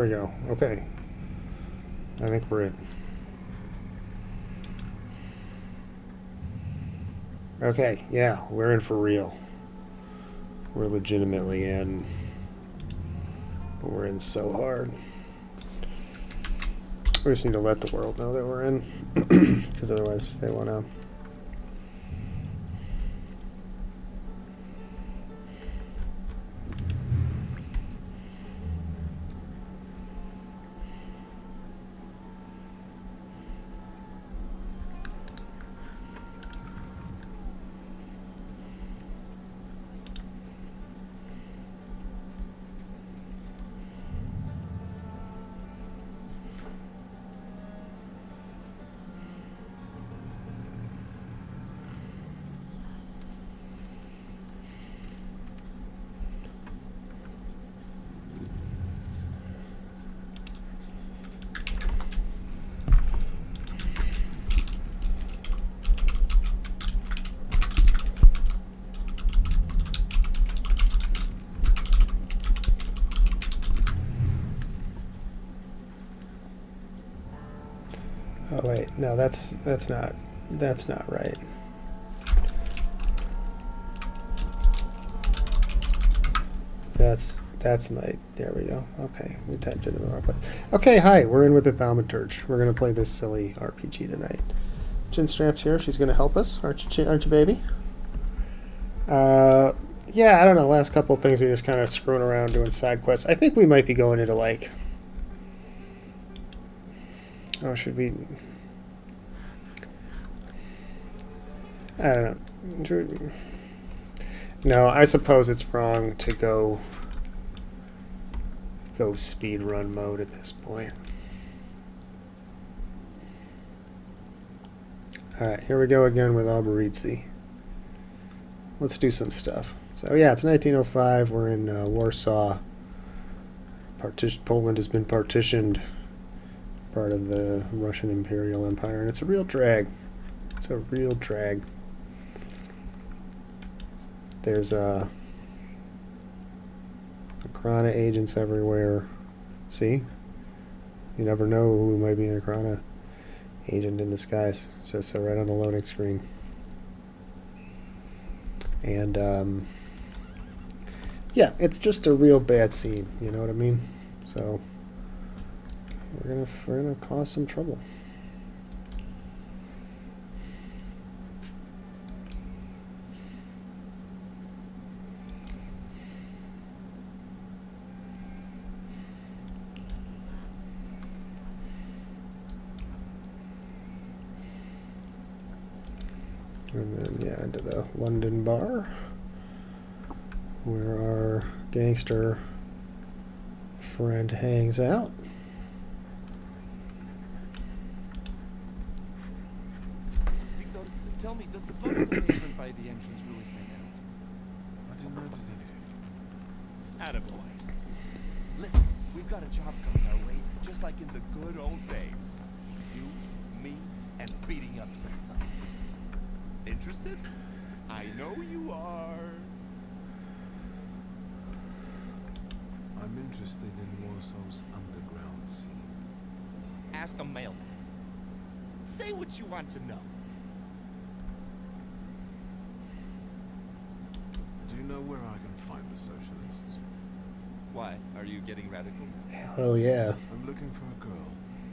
There we go. Okay. I think we're in. Okay, yeah, we're in for real. We're legitimately in. We're in so hard. We just need to let the world know that we're in. Because otherwise they won't know. Oh wait, no, that's not right. That's my, there we go. Okay, we typed it in the wrong place. Okay, hi, we're in with the Thaumaturge. We're gonna play this silly RPG tonight. Chinstrap's here. She's gonna help us, aren't you, baby? Yeah, I don't know. Last couple of things we just kind of screwing around doing side quests. I think we might be going into like. Oh, should we? I don't know. No, I suppose it's wrong to go speed run mode at this point. Alright, here we go again with Alberizzi. Let's do some stuff. So yeah, it's 1905. We're in Warsaw. Poland has been partitioned, part of the Russian Imperial Empire, and it's a real drag. It's a real drag. There's Akrana agents everywhere. See? You never know who might be an Akrana agent in disguise. It says so right on the loading screen. And yeah, it's just a real bad scene. You know what I mean? So we're gonna cause some trouble. And then, yeah, into the London bar, where our gangster friend hangs out. Victor, tell me, does the blood on the pavement by the entrance really stand out? I didn't notice anything. Attaboy. Listen, we've got a job coming our way, just like in the good old days. You, me, and beating up some thugs. Interested? I know you are. I'm interested in Warsaw's underground scene. Ask a mailman. Say what you want to know. Do you know where I can find the socialists? Why? Are you getting radical? Hell yeah. I'm looking for a girl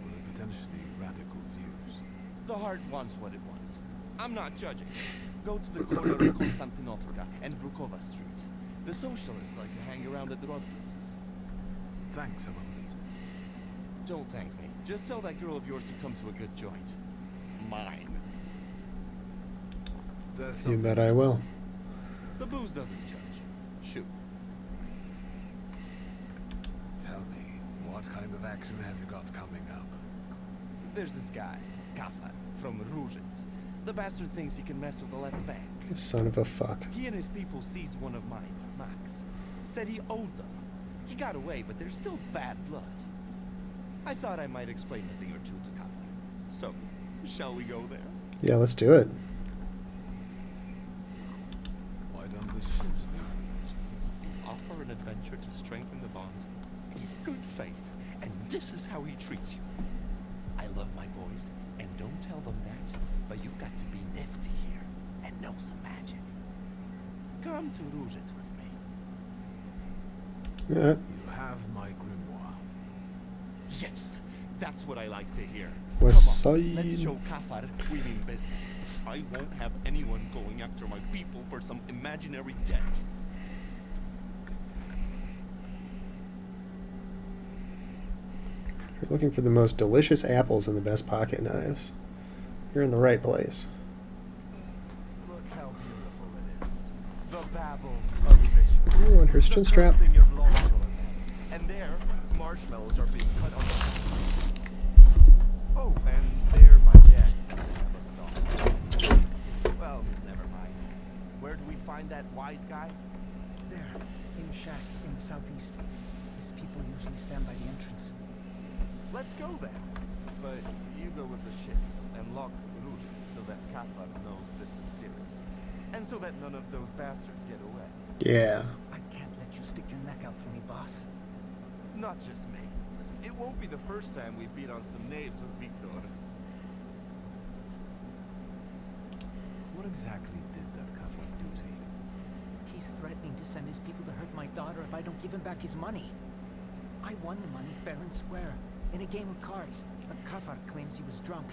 with potentially radical views. The heart wants what it wants. I'm not judging. Go to the corner of Konstantinovska and Brukova Street. The socialists like to hang around at the drug places. Thanks, Avalance. Don't thank me. Just tell that girl of yours to come to a good joint. Mine. You bet I will. The booze doesn't judge. Shoot. Tell me, what kind of action have you got coming up? There's this guy, Kafa, from Ruzhitz. The bastard thinks he can mess with the left bank. Son of a fuck. He and his people seized one of mine, Max. Said he owed them. He got away, but there's still bad blood. I thought I might explain a thing or two to Kafa. So, shall we go there? Yeah, let's do it. Why don't the ships do it? Offer an adventure to strengthen the bond in good faith this is how he treats you. I love my boys, and don't tell them that, but you've got to be nifty here and know some magic. Come to Ruzhitz with me. Yeah. You have my grimoire. Yes, that's what I like to hear. West Come on, Side. let's show Kafar we mean business. I won't have anyone going after my people for some imaginary death. You're looking for the most delicious apples and the best pocket knives. You're in the right place. Look how beautiful it is. The babble of fish. Oh, and here's Chinstrap. And there, marshmallows are being cut on the. Oh, and there my dad used to have a stall. Well, never mind. Where do we find that wise guy? There, in a shack in the southeast. His people usually stand by the entrance. Let's go then. But you go with the ships and lock Ruzhitz so that Kafar knows this is serious. And so that none of those bastards get away. Yeah. I can't let you stick your neck out for me, boss. Not just me. It won't be the first time we beat on some knaves with Victor. What exactly did that Kafar do to you? He's threatening to send his people to hurt my daughter if I don't give him back his money. I won the money fair and square, in a game of cards, but Kafar claims he was drunk,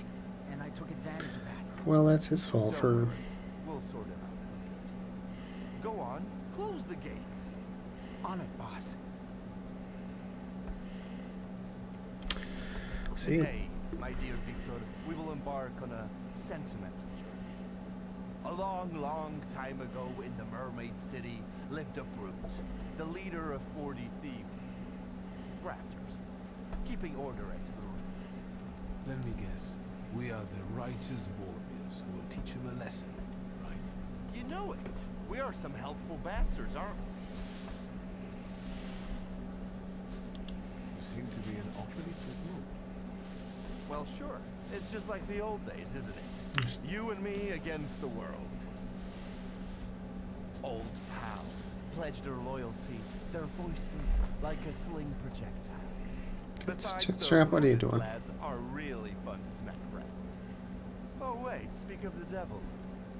and I took advantage of that. Well, that's his fault Don't for... worry. We'll sort it out. Go on, close the gates. On it, boss. See? Today, my dear Victor, we will embark on a sentimental journey. A long, long time ago in the Mermaid City lived a brute, the leader of 40 thieves. Grafters, keeping order at Ruzhitz. Let me guess. We are the righteous warriors who will teach him a lesson, right? You know it. We are some helpful bastards, aren't we? You seem to be in awfully good mood. Well, sure. It's just like the old days, isn't it? You and me against the world. Old pals pledged their loyalty, their voices like a sling projectile. Besides, Chinstrap, what are you those doing? lads are really fun to smack around. Oh wait, speak of the devil.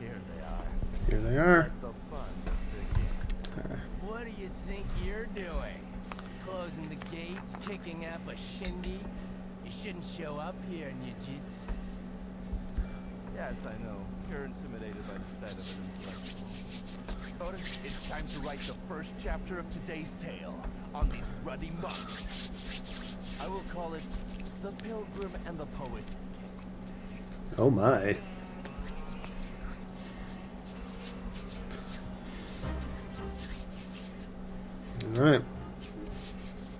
Here they are. Here they are. Let the fun begin. What do you think you're doing? Closing the gates, kicking up a shindy? You shouldn't show up here, Nijits. Yes, I know. You're intimidated by the sight of an intellectual. But it's time to write the first chapter of today's tale on these ruddy monks. I will call it The Pilgrim and the Poet. Oh my. Alright.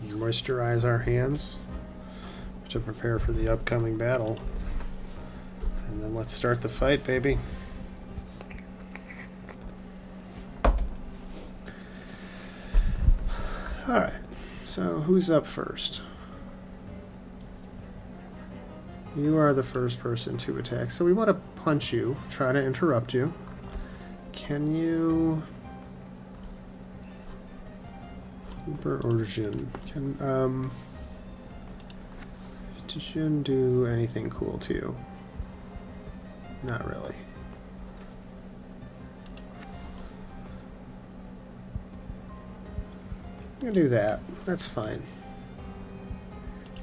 Moisturize our hands to prepare for the upcoming battle. And then let's start the fight, baby. Alright, so who's up first? You are the first person to attack. So we want to punch you, try to interrupt you. Can you... Uber or Jin? Can, does Jin do anything cool to you? Not really. I'm gonna do that. That's fine.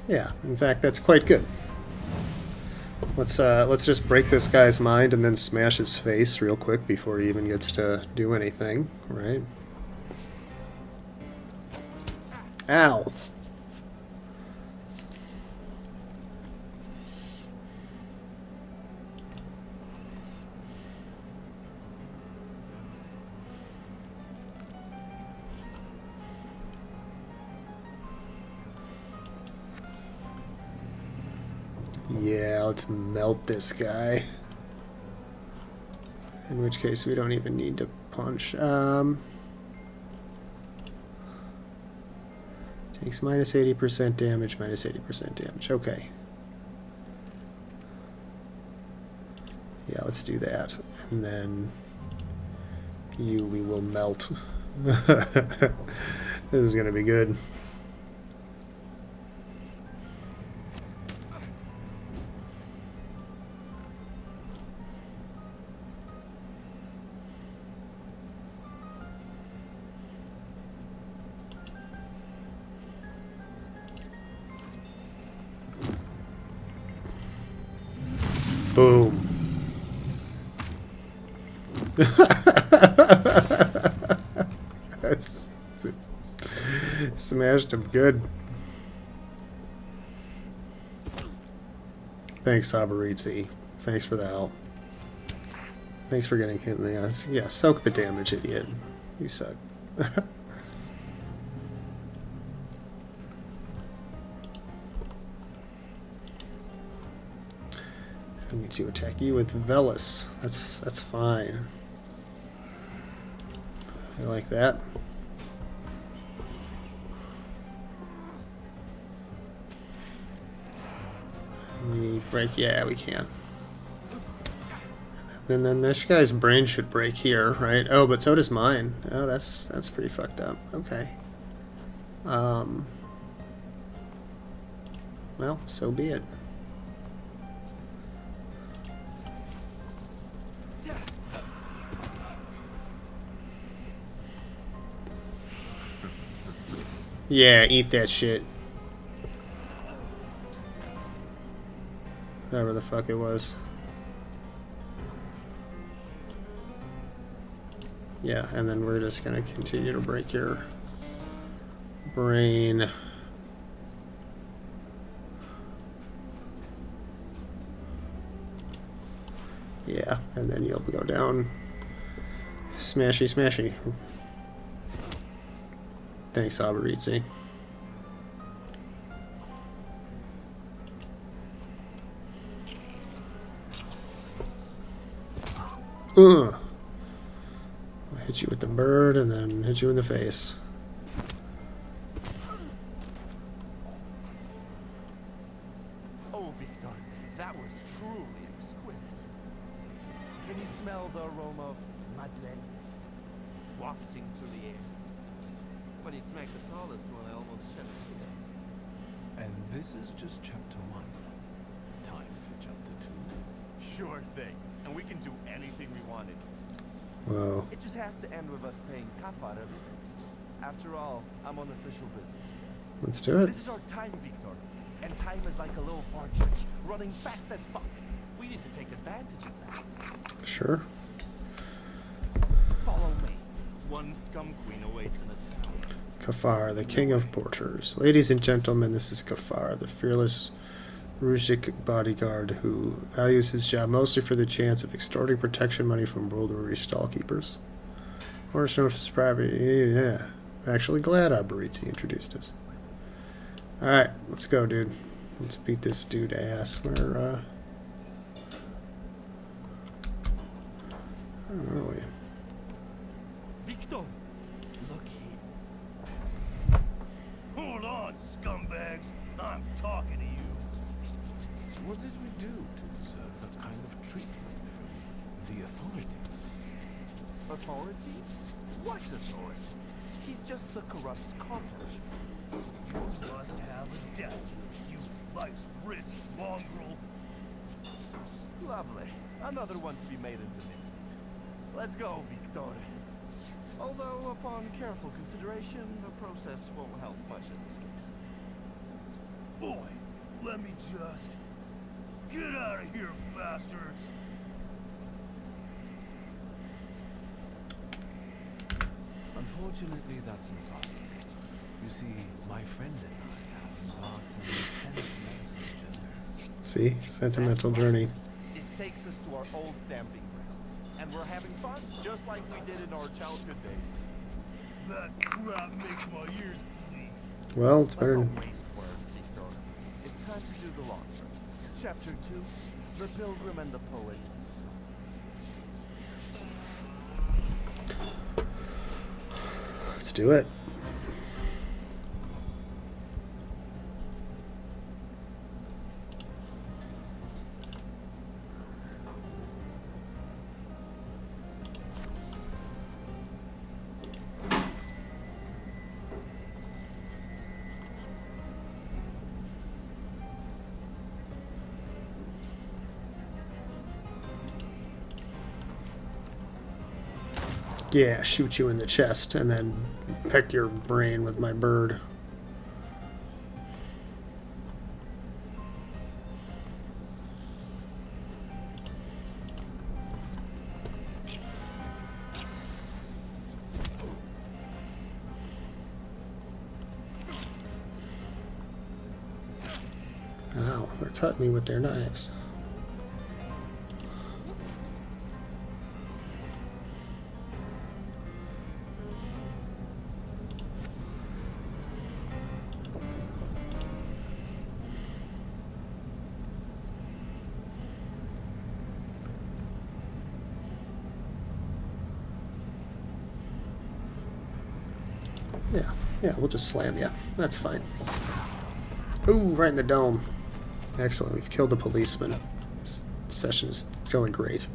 Yeah, in fact, that's quite good. Let's just break this guy's mind and then smash his face real quick before he even gets to do anything, right? Ow! Yeah, let's melt this guy. In which case we don't even need to punch. Takes minus 80% damage, minus 80% damage. Okay. Yeah, let's do that. And then you we will melt. This is gonna be good. Boom. Smashed him good. Thanks, Sabaritzi. Thanks for the help. Thanks for getting hit in the ass. Yeah, soak the damage, idiot. You suck. I need to attack you with Velis. That's fine. I like that. We break? Yeah, we can. And then this guy's brain should break here, right? Oh, but so does mine. Oh, that's pretty fucked up. Okay. Well, so be it. Yeah, eat that shit. Whatever the fuck it was. Yeah, and then we're just gonna continue to break your brain. Yeah, and then you'll go down. Smashy, smashy. Thanks, Abaritzi. I hit you with the bird and then hit you in the face. Oh, Victor, that was truly exquisite. Can you smell the aroma of Madeleine wafting through the air? When you smacked the tallest one, I almost shed a tear. And this is just chapter 1. Time for chapter 2. Sure thing. And we can do anything we want in it. Whoa. It just has to end with us paying Kafar a visit. After all, I'm on official business here. Let's do it. This is our time, Victor. And time is like a little partridge, running fast as fuck. We need to take advantage of that. Sure. Follow me. One scum queen awaits in a town. Kafar, the king of porters. Ladies and gentlemen, this is Kafar, the fearless Rujik bodyguard who values his job mostly for the chance of extorting protection money from world-weary stallkeepers. Or some yeah. Actually glad Abaritzi introduced us. Alright, let's go, dude. Let's beat this dude ass. Where are we? Victor! Look here. Hold on, scumbags. I'm talking to you. What did we do to deserve that kind of treatment from the authorities? Authorities? What authority? He's just the corrupt copper. You must have a death wish, you lice-ridden mongrel. Lovely. Another one to be made into mincemeat. Let's go, Victor. Although, upon careful consideration, the process won't help much in this case. Boy, let me just... Get out of here, bastards! Unfortunately, that's impossible. You see, my friend and I have embarked on a sentimental journey. See? Sentimental journey. It takes us to our old stamping grounds. And we're having fun, just like we did in our childhood days. That crap makes my ears bleed. Well, it's better Let's than... not waste words, Victor. It's time to do the long term. Chapter 2, The Pilgrim and the Poet. Let's do it. Yeah, shoot you in the chest and then peck your brain with my bird. or cut me with their knives. Yeah, we'll just slam you. That's fine. Ooh, right in the dome. Excellent, we've killed a policeman. This session is going great.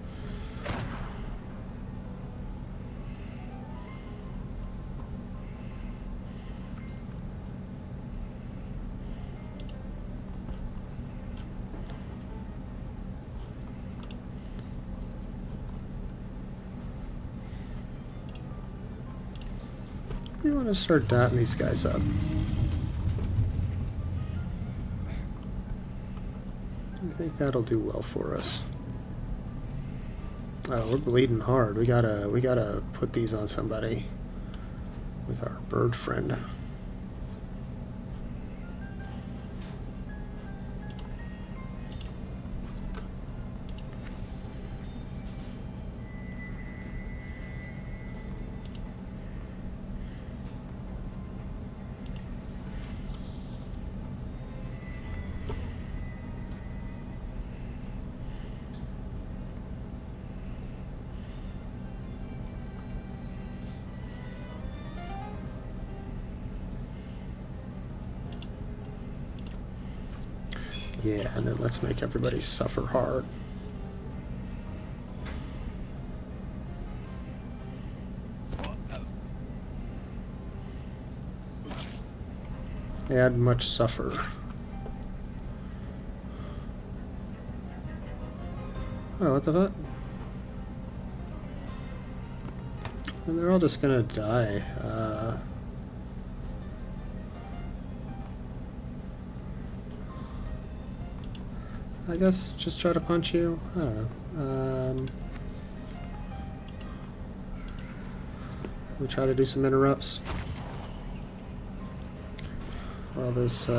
We want to start dotting these guys up. I think that'll do well for us. Oh, we're bleeding hard. We gotta put these on somebody with our bird friend. Yeah, and then let's make everybody suffer hard. Add much suffer. Oh, what the fuck? And they're all just gonna die. I guess just try to punch you. I don't know. We try to do some interrupts while this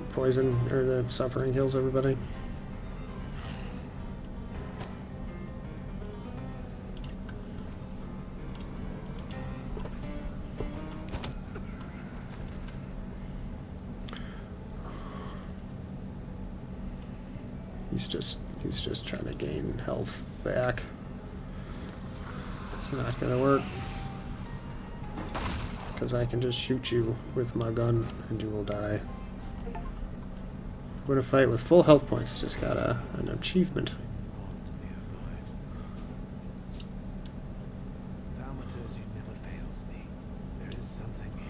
poison or the suffering heals everybody. He's just trying to gain health back. It's not gonna work. Because I can just shoot you with my gun and you will die. Win a fight with full health points. Just got an achievement. Thaumaturge never fails me. There is something here.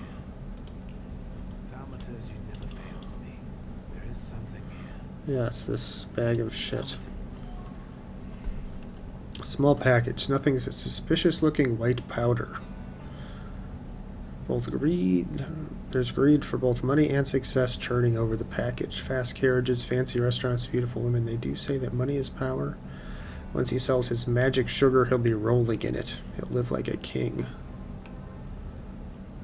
Thaumaturge never fails me. There is something here. Yeah, it's this bag of shit. Small package. Nothing suspicious looking white powder. Both greed. There's greed for both money and success churning over the package. Fast carriages, fancy restaurants, beautiful women. They do say that money is power. Once he sells his magic sugar, he'll be rolling in it. He'll live like a king.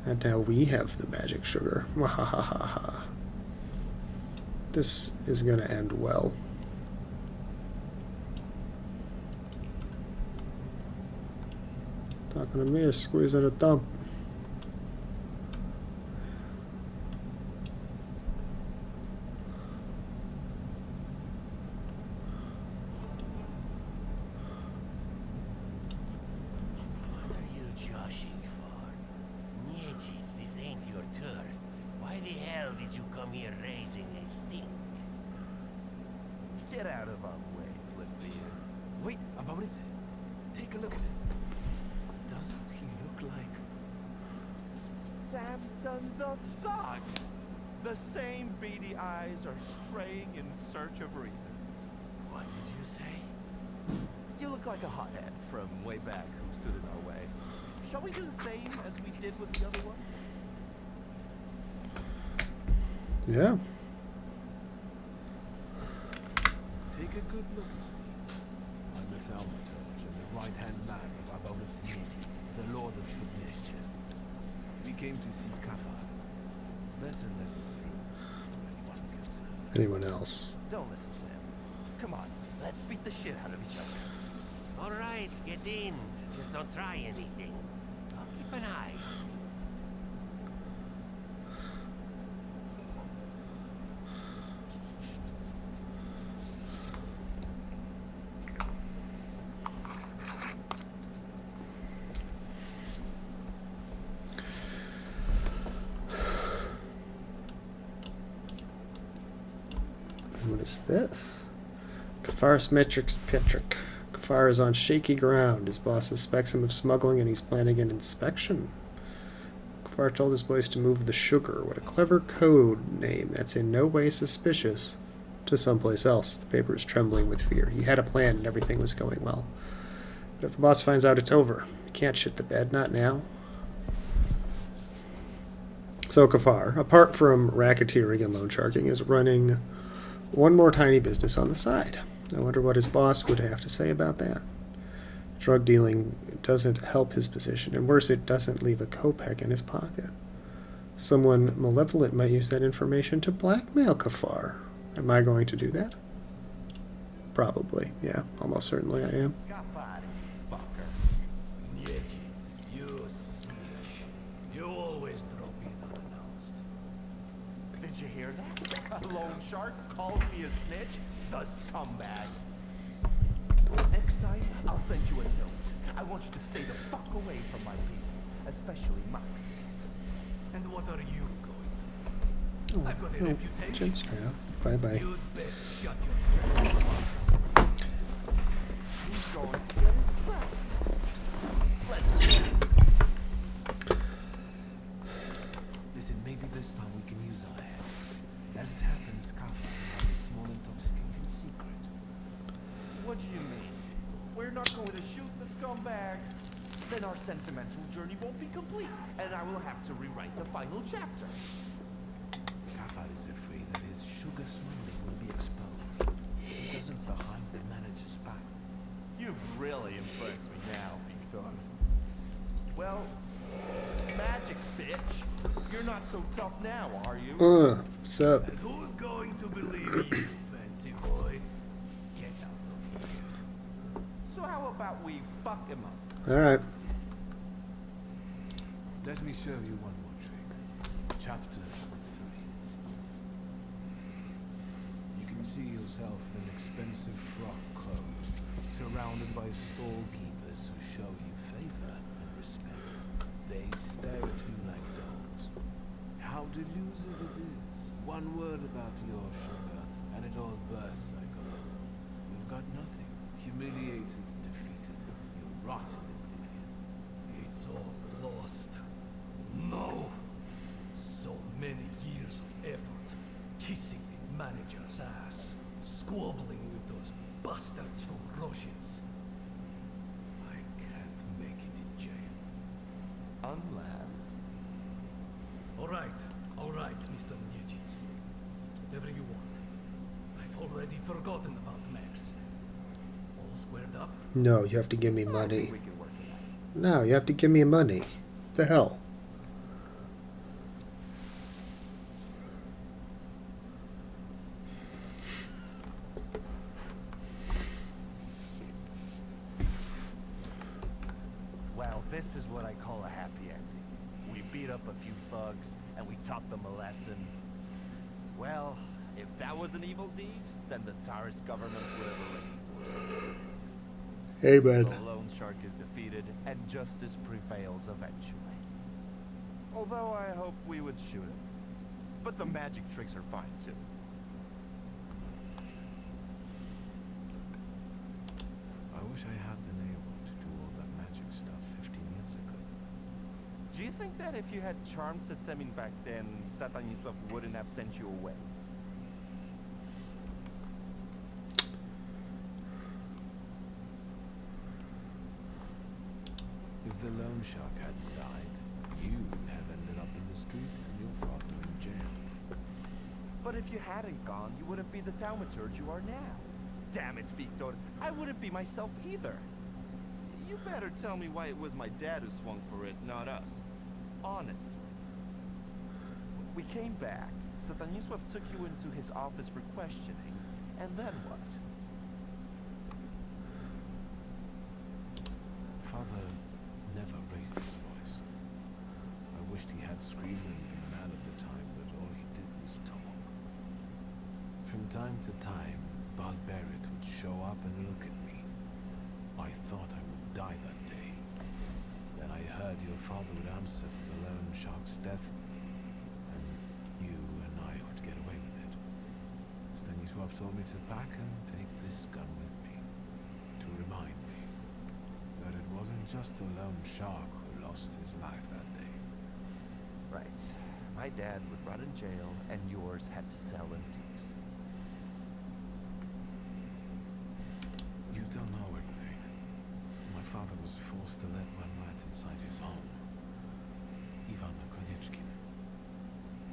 And now we have the magic sugar. Wahahaha. This is gonna end well. Talking to me or squeezing a thumb? What are you joshing for? Nietzsche, this ain't your turf. Why the hell did you come here raising a stink? Get out of our way, plebeian. Wait, about it. Take a look at it. Doesn't he look like... Samson the Thug! The same beady eyes are straying in search of reason. What did you say? You look like a hothead from way back who stood in our way. Shall we do the same as we did with the other one? Yeah. Take a good look at me. I'm the Thaumaturge and the right-hand man of Abominus Nietzsche, the Lord of Shubnishche. We came to see Kafar. Better let us anyone else. Don't listen to him. Come on, let's beat the shit out of each other. All right, get in. Just don't try anything. I'll keep an eye. What is this? Kafar's metrics Petrick. Kafar is on shaky ground. His boss suspects him of smuggling and he's planning an inspection. Kafar told his boys to move the sugar. What a clever code name. That's in no way suspicious. To someplace else. The paper is trembling with fear. He had a plan and everything was going well. But if the boss finds out, it's over. You can't shit the bed, not now. So Kafar, apart from racketeering and loan sharking, is running one more tiny business on the side. I wonder what his boss would have to say about that. Drug dealing doesn't help his position, and worse, it doesn't leave a kopeck in his pocket. Someone malevolent might use that information to blackmail Kafar. Am I going to do that? Probably, yeah, almost certainly I am. Kafar, fucker. Niedzic, you snitch. You always drop in unannounced. Did you hear that? A loan shark called me a snitch? The scumbag. Next time, I'll send you a note. I want you to stay the fuck away from my people, especially Max. And what are you going to do? I've got a reputation. Chin strap. Bye-bye. You'd best shut your trap. He's going to get his traps. Let's go. Listen, maybe this time we can use our heads. As it happens, Kafar has a small intoxicating secret. What do you mean? We're not going to shoot the scumbag. Then our sentimental journey won't be complete, and I will have to rewrite the final chapter. Kafar is afraid that his sugar smuggling will be exposed. He doesn't behind the manager's back. You've really impressed me now, Victor. Well, magic, bitch. You're not so tough now, are you? Sup? And who's going to believe you, fancy boy? Get out of here. So how about we fuck him up? Alright. Let me show you one more trick. Chapter 3. You can see yourself in an expensive frock coat, surrounded by storekeepers who show you favor and respect. They stare at you like dogs. How delusive it is. One word about your sugar, and it all bursts like a bubble. You've got nothing. Humiliated, defeated. You're rotten in oblivion. It's all lost. No! So many years of effort, kissing the manager's ass, squabbling with those bastards from Roshin's. I can't make it in jail. Unless... All right, Mr. Niedzic. Whatever you want. I've already forgotten about Max. All squared up? No, you have to give me I think money. we can work it out. No, you have to give me money. What the hell? Well, this is what I call a happy ending. We beat up a few thugs, and we taught them a lesson. Well, if that was an evil deed, then the Tsarist government would have arranged for something. Amen. The loan shark is defeated, and justice prevails eventually. Although I hope we would shoot him. But the magic tricks are fine, too. I wish I had been able to do all that magic stuff 15 years ago. Do you think that if you had charmed Setsemin back then, Satanisov wouldn't have sent you away? If the loan shark hadn't died, you'd have ended up in the street and your father in jail. But if you hadn't gone, you wouldn't be the Thaumaturge you are now. Damn it, Victor, I wouldn't be myself either. You better tell me why it was my dad who swung for it, not us. Honestly. We came back. Stanisław took you into his office for questioning. And then what? Father never raised his voice. I wished he had screamed at the man at the time, but all he did was talk. From time to time, Bald Barrett would show up and look at me. I thought I would die that day. Then I heard your father would answer for the lone shark's death, and you and I would get away with it. Stanisław told me to pack and take this gun with me, to remind me that it wasn't just a lone shark who lost his life that day. Right. My dad would rot in jail, and yours had to sell antiques. You don't know everything. My father was forced to let one rat inside his home. Ivan Konieczkin.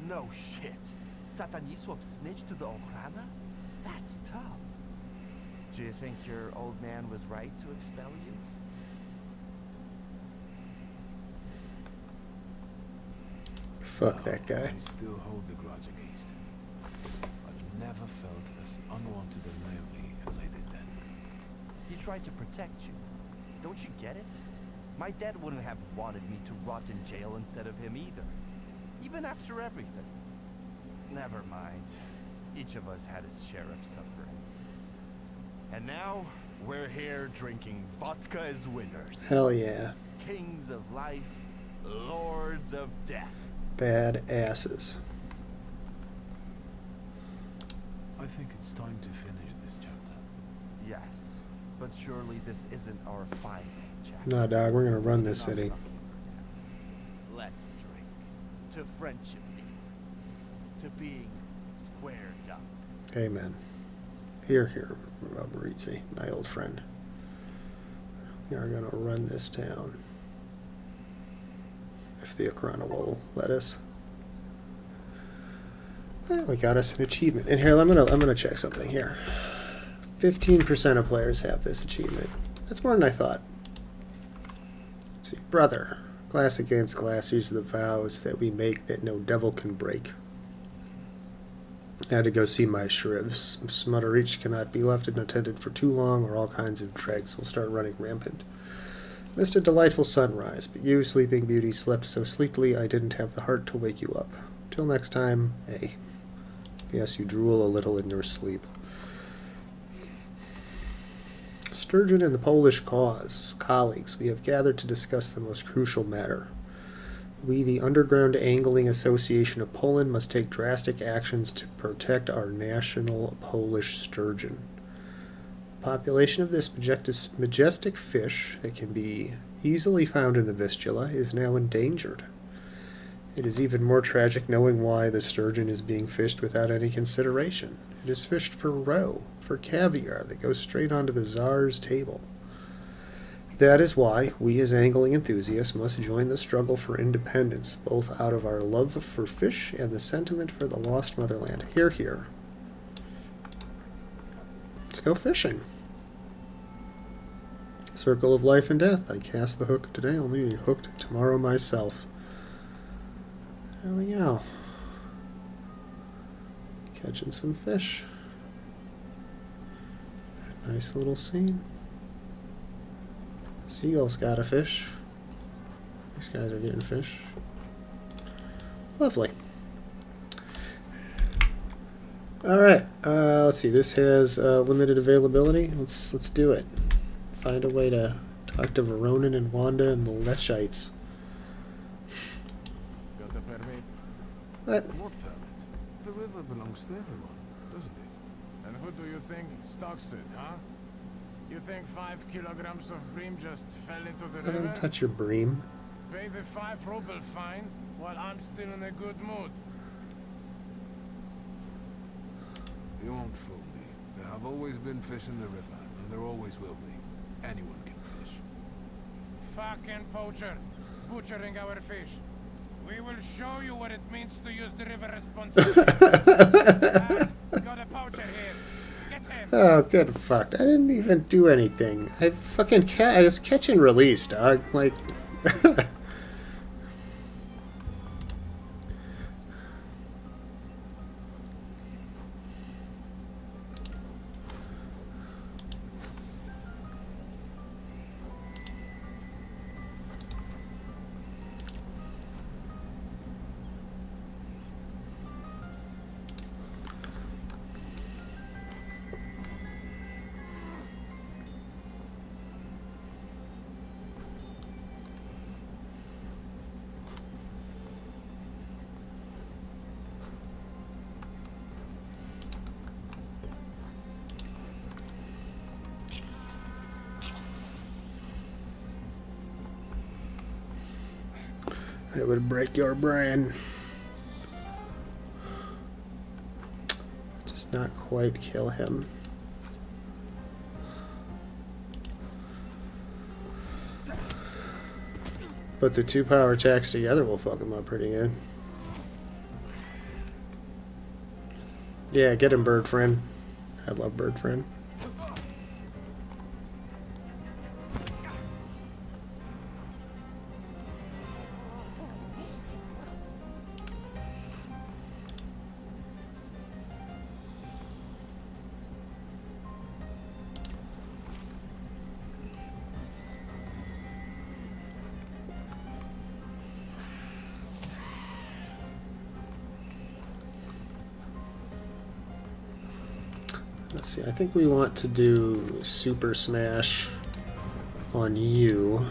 No shit. Stanisław snitched to the Ochrana? That's tough. Do you think your old man was right to expel you? Fuck that guy. I still hold the grudge against him. I've never felt as unwanted and lonely as I did then. He tried to protect you. Don't you get it? My dad wouldn't have wanted me to rot in jail instead of him either. Even after everything. Never mind. Each of us had his share of suffering. And now, we're here drinking vodka as winners. Hell yeah. Kings of life, lords of death. Bad asses. I think it's time to finish this chapter. Yes, but surely this isn't our final chapter. No, dog, we're gonna run this city. Let's drink to friendship, to being squared up. Amen. Here, Maurizi, my old friend. We are gonna run this town. If the Ochrana will let us. Well, we got us an achievement. And here, I'm gonna check something here. 15% of players have this achievement. That's more than I thought. Let's see. Brother. Glass against glass. These are the vows that we make that no devil can break. I had to go see my shrivs. Smutterich cannot be left unattended for too long, or all kinds of dregs will start running rampant. Missed a delightful sunrise, but you, Sleeping Beauty, slept so sleepily I didn't have the heart to wake you up. Till next time, hey. Yes, you drool a little in your sleep. Sturgeon and the Polish cause. Colleagues, we have gathered to discuss the most crucial matter. We, the Underground Angling Association of Poland, must take drastic actions to protect our national Polish sturgeon. The population of this majestic fish that can be easily found in the Vistula is now endangered. It is even more tragic knowing why the sturgeon is being fished without any consideration. It is fished for roe, for caviar that goes straight onto the Tsar's table. That is why we as angling enthusiasts must join the struggle for independence, both out of our love for fish and the sentiment for the lost motherland. Hear, hear. Let's go fishing. Circle of life and death. I cast the hook today, only be hooked tomorrow myself. There we go. Catching some fish. Nice little scene. Seagull's got a fish. These guys are getting fish. Lovely. Alright, let's see. This has limited availability. Let's do it. Find a way to talk to Veronin and Wanda and the Lechites. Got a permit? What? What permit? The river belongs to everyone, doesn't it? And who do you think stocks it, huh? You think 5 kilograms of bream just fell into the I river? don't touch your bream. Pay the 5 ruble fine while I'm still in a good mood. You won't fool me. There have always been fish in the river, and there always will be. Anyone can fish. Fucking poacher, butchering our fish. We will show you what it means to use the river responsibly. Lads, got a poacher here. Get him. Oh, good fuck. I didn't even do anything. I was catch and release, dog. Like... It would break your brain. Does not quite kill him. But the 2 power attacks together will fuck him up pretty good. Yeah, get him, bird friend. I love bird friend. Let's see, I think we want to do Super Smash on you.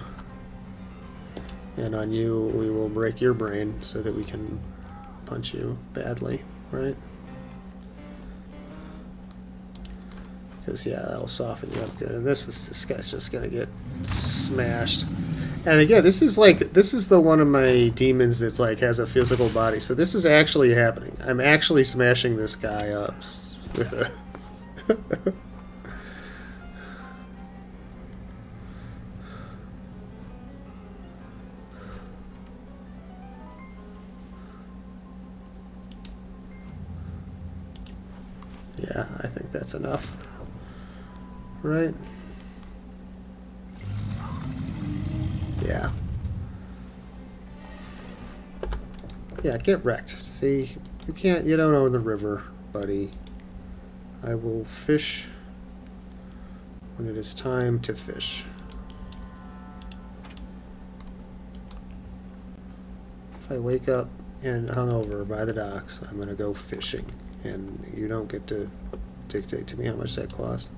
And on you, we will break your brain so that we can punch you badly, right? Because, yeah, that'll soften you up good. And this guy's just going to get smashed. And again, this is the one of my demons that's like has a physical body. So this is actually happening. I'm actually smashing this guy up with a... Yeah, I think that's enough. Right? Yeah. Yeah, get wrecked. See, you don't own the river, buddy. I will fish when it is time to fish. If I wake up and hungover by the docks, I'm going to go fishing. And you don't get to dictate to me how much that costs.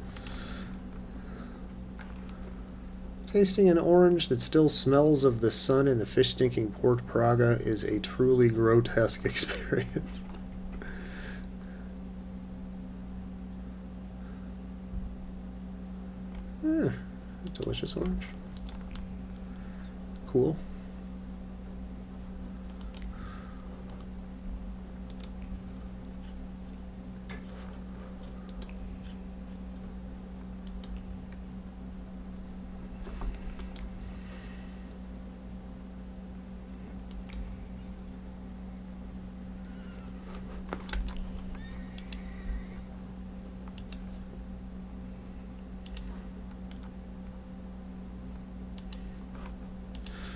Tasting an orange that still smells of the sun in the fish-stinking Port Praga is a truly grotesque experience. Delicious orange. Cool.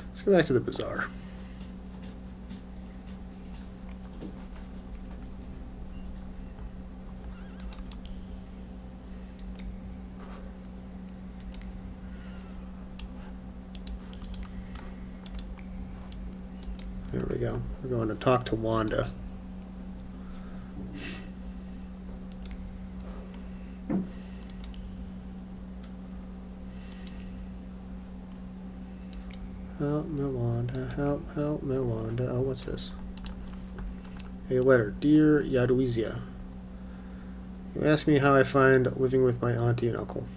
Let's go back to the bazaar. There we go. We're going to talk to Wanda. Help me, Wanda. Help me, Wanda. Oh, what's this? A letter. Dear Yaduizia, you asked me how I find living with my auntie and uncle.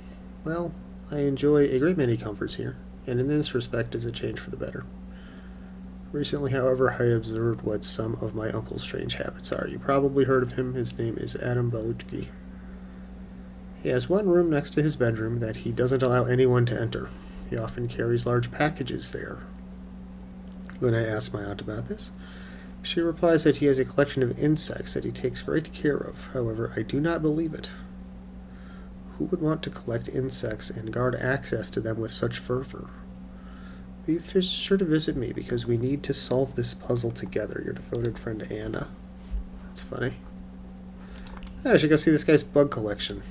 Well, I enjoy a great many comforts here, and in this respect is a change for the better. Recently, however, I observed what some of my uncle's strange habits are. You probably heard of him. His name is Adam Baluchki. He has one room next to his bedroom that he doesn't allow anyone to enter. He often carries large packages there. When I ask my aunt about this, she replies that he has a collection of insects that he takes great care of. However, I do not believe it. Who would want to collect insects and guard access to them with such fervor? Be sure to visit me because we need to solve this puzzle together. Your devoted friend Anna. That's funny. Yeah, I should go see this guy's bug collection.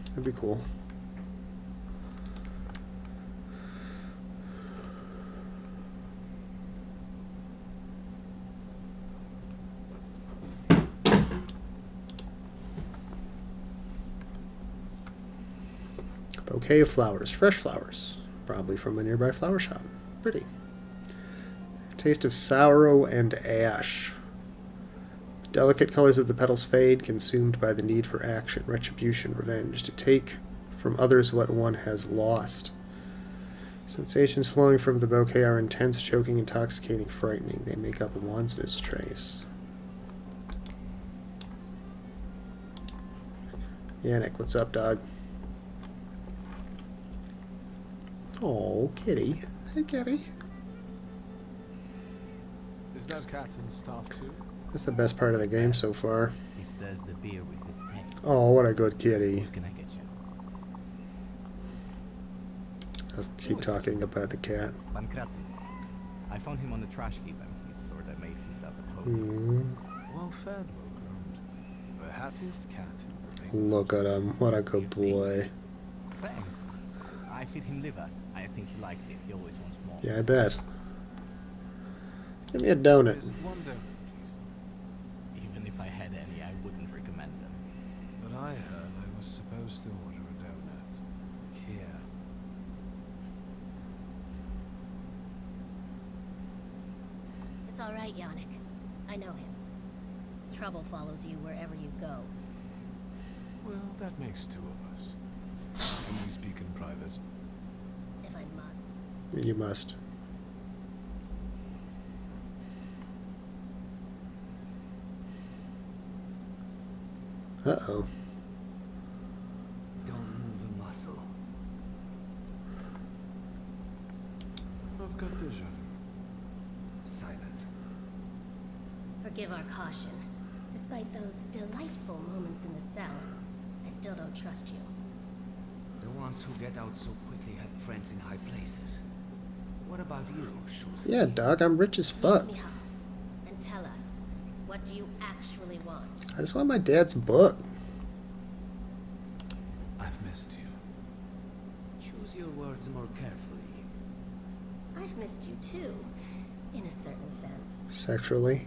That'd be cool. Bouquet of flowers, fresh flowers, probably from a nearby flower shop. Pretty. Taste of sorrow and ash. The delicate colors of the petals fade, consumed by the need for action, retribution, revenge, to take from others what one has lost. Sensations flowing from the bouquet are intense, choking, intoxicating, frightening. They make up once its trace. Yannick, what's up, dog? Oh, kitty. Hey, kitty. Is that cat in staff too? That's the best part of the game so far. He stirs the beer with his tail. Oh, what a good kitty. What can I get you? I'll keep talking about the cat. Pancrazzi. I found him on the trash heap and he sort of made himself at home. Well fed, well groomed. The happiest cat in the ring. Look at him. What a good boy. Thanks. I feed him liver. I think he likes it. He always wants more. Yeah, I bet. Give me a donut. Just one donut, please. Even if I had any, I wouldn't recommend them. But I heard I was supposed to order a donut. Here. It's all right, Yannick. I know him. Trouble follows you wherever you go. Well, that makes two of us. Can we speak in private? If I must. You must. Uh-oh. Don't move a muscle. I've got deja vu. Silence. Forgive our caution. Despite those delightful moments in the cell, I still don't trust you. The ones who get out so quickly have friends in high places. What about you, Schultz? Yeah, dog, I'm rich as fuck. Meet me half, and tell us, what do you actually want? I just want my dad's book. I've missed you. Choose your words more carefully. I've missed you too, in a certain sense. Sexually.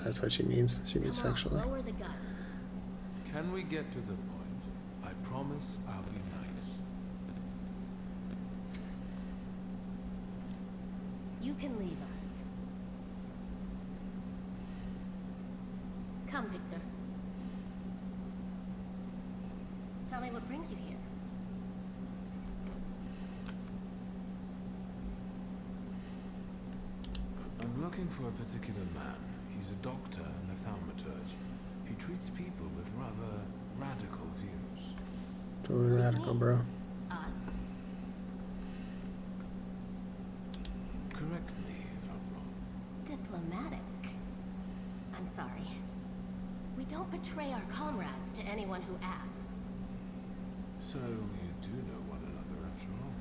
That's what she means. She means Come on, sexually. lower the gun. Can we get to the point? I promise I'll be nice. You can leave us. Come, Victor. Tell me what brings you here. I'm looking for a particular man. He's a doctor and a thaumaturge. He treats people with rather radical views. Totally radical, bro. Us? Correct me if I'm wrong. Diplomatic. I'm sorry. We don't betray our comrades to anyone who asks. So you do know one another after all.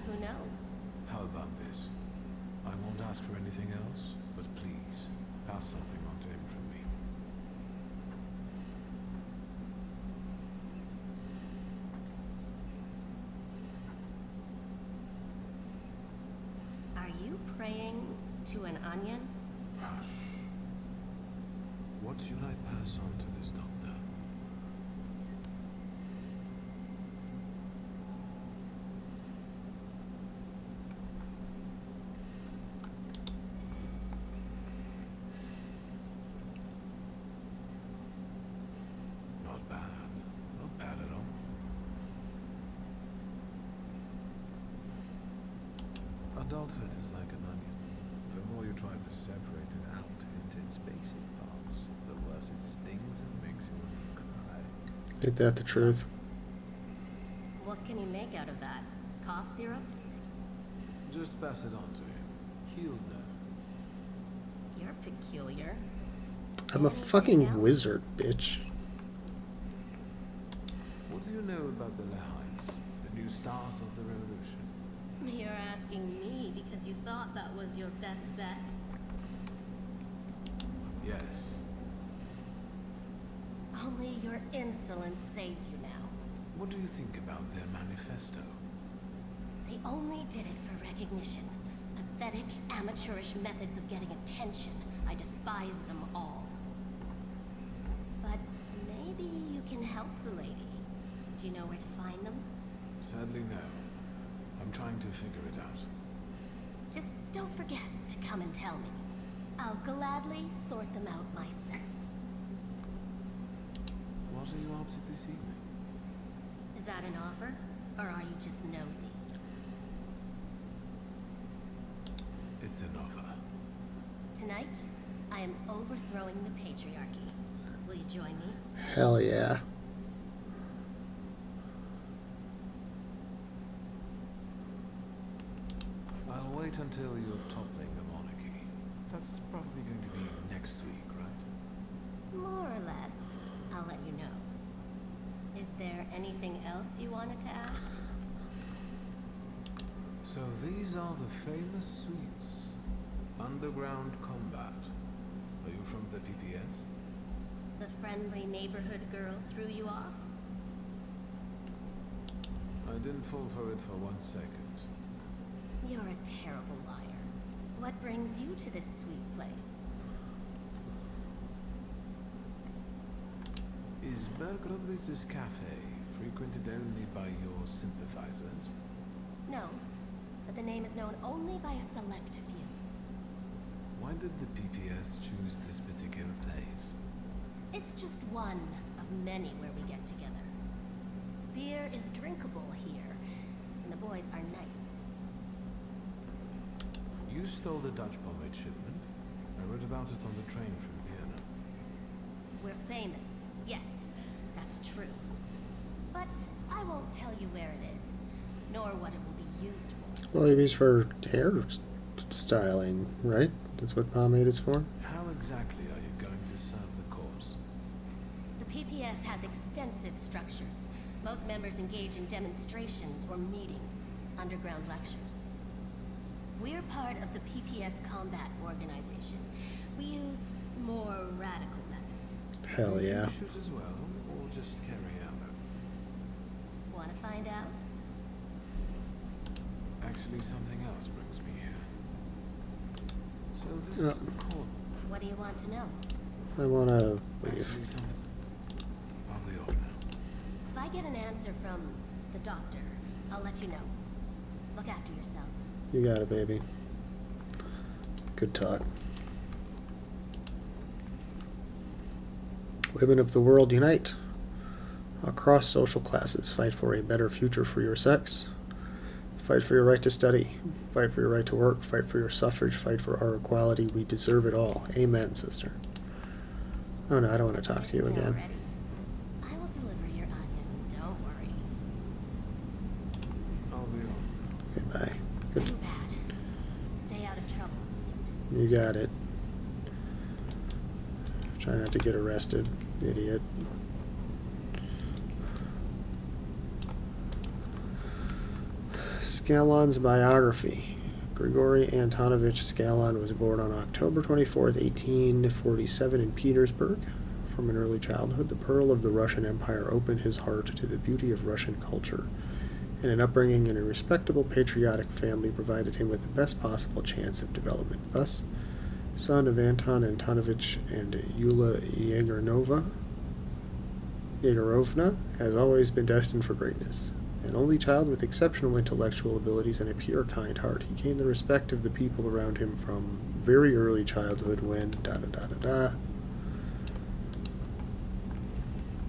Who knows? How about this? I won't ask for anything else, but please, pass something on to him from me. Are you praying to an onion? Hush. What should I pass on to this doctor? Not bad. Not bad at all. Adulthood is like an onion. The more you try to separate it out into its basic parts, the worse it stings and makes you want to cry. Ain't that the truth? What can you make out of that? Cough syrup? Just pass it on to him. He'll know. You're peculiar. I'm a Anything fucking else? wizard, bitch. What do you know about the Lehites, the new stars of the revolution? You're asking me because you thought that was your best bet? Yes. Only your insolence saves you now. What do you think about their manifesto? They only did it for recognition. Pathetic, amateurish methods of getting attention. I despise them all. But maybe you can help the lady. Do you know where to find them? Sadly, no. I'm trying to figure it out. Just don't forget to come and tell me. I'll gladly sort them out myself. What are you up to this evening? Is that an offer? Or are you just nosy? It's an offer. Tonight, I am overthrowing the patriarchy. Will you join me? Hell yeah. I'll wait until you're toppling the monarchy. That's probably going to be next week, right? More or less. I'll let you know. Is there anything else you wanted to ask? So these are the famous suites. Underground combat. Are you from the PPS? The friendly neighborhood girl threw you off? I didn't fall for it for 1 second. You're a terrible liar. What brings you to this sweet place? Is Bergrodritz's cafe frequented only by your sympathizers? No, but the name is known only by a select few. Why did the PPS choose this particular place? It's just one of many where we get together. The beer is drinkable here, and the boys are nice. You stole the Dutch pomade shipment. I read about it on the train from Vienna. We're famous, yes, that's true. But I won't tell you where it is, nor what it will be used for. Well, it was for hair styling, right? That's what pomade is for? How exactly are you going to serve the cause? The PPS has extensive structures. Most members engage in demonstrations or meetings, underground lectures. We're part of the PPS combat organization. We use more radical methods. Hell Do yeah. you shoot as well, or just carry ammo? Want to find out? Actually, something else brings me here. So this Yeah. is the court. What do you want to know? I want to leave. Actually, something. I'll be off now. If I get an answer from the doctor, I'll let you know. Look after yourself. You got it, baby. Good talk. Women of the world unite. Across social classes, fight for a better future for your sex. Fight for your right to study. Fight for your right to work. Fight for your suffrage. Fight for our equality. We deserve it all. Amen, sister. Oh no, I don't want to talk to you Is it again. already? I will deliver your onion, don't worry. I'll be off. Okay, bye. Good. Too bad. Stay out of trouble, wizard. You got it. Try not to get arrested, idiot. Scallon's biography. Grigory Antonovich Scallon was born on October 24th, 1847 in Petersburg. From an early childhood, the pearl of the Russian Empire opened his heart to the beauty of Russian culture, and an upbringing in a respectable patriotic family provided him with the best possible chance of development. Thus, son of Anton Antonovich and Yulia Yegorovna, has always been destined for greatness. An only child with exceptional intellectual abilities and a pure, kind heart, he gained the respect of the people around him from very early childhood when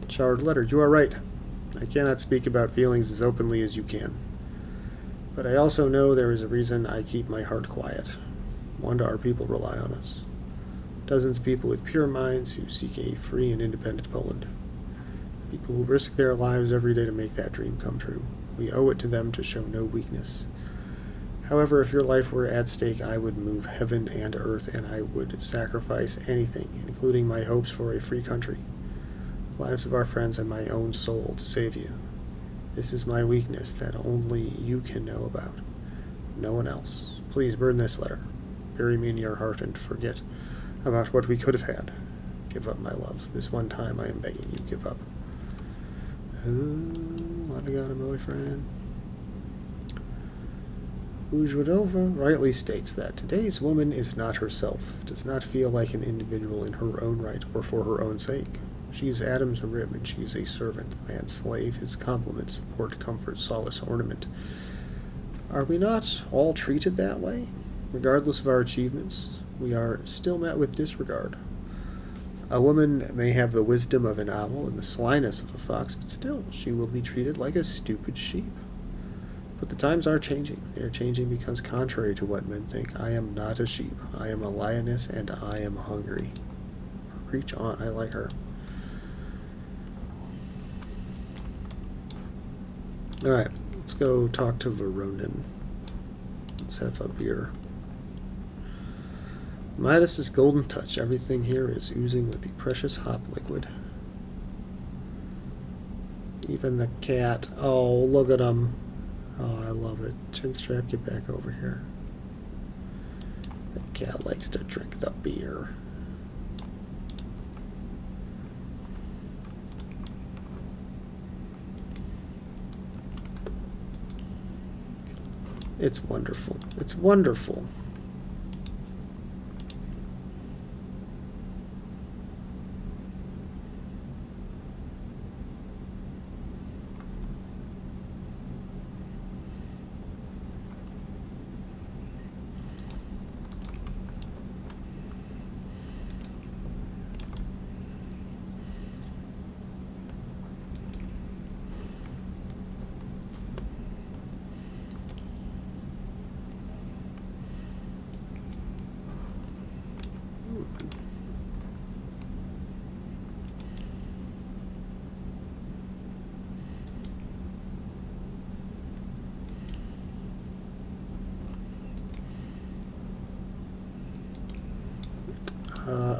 Showered letter. You are right. I cannot speak about feelings as openly as you can. But I also know there is a reason I keep my heart quiet. Wanda, our people rely on us. Dozens of people with pure minds who seek a free and independent Poland. People who risk their lives every day to make that dream come true. We owe it to them to show no weakness. However, if your life were at stake, I would move heaven and earth, and I would sacrifice anything, including my hopes for a free country, lives of our friends, and my own soul to save you. This is my weakness that only you can know about. No one else. Please burn this letter. Bury me in your heart and forget about what we could have had. Give up my love. This one time I am begging you, give up. Oh, what I got a boyfriend. Ujwadova rightly states that today's woman is not herself, does not feel like an individual in her own right or for her own sake. She is Adam's rib, and she is a servant, the man's slave, his complement, support, comfort, solace, ornament. Are we not all treated that way? Regardless of our achievements, we are still met with disregard. A woman may have the wisdom of an owl and the slyness of a fox, but still she will be treated like a stupid sheep. But the times are changing. They are changing because, contrary to what men think, I am not a sheep. I am a lioness, and I am hungry. Preach on. I like her. Alright, let's go talk to Veronin. Let's have a beer. Midas's golden touch. Everything here is oozing with the precious hop liquid. Even the cat. Oh, look at him. Oh, I love it. Chinstrap, get back over here. The cat likes to drink the beer. It's wonderful. It's wonderful.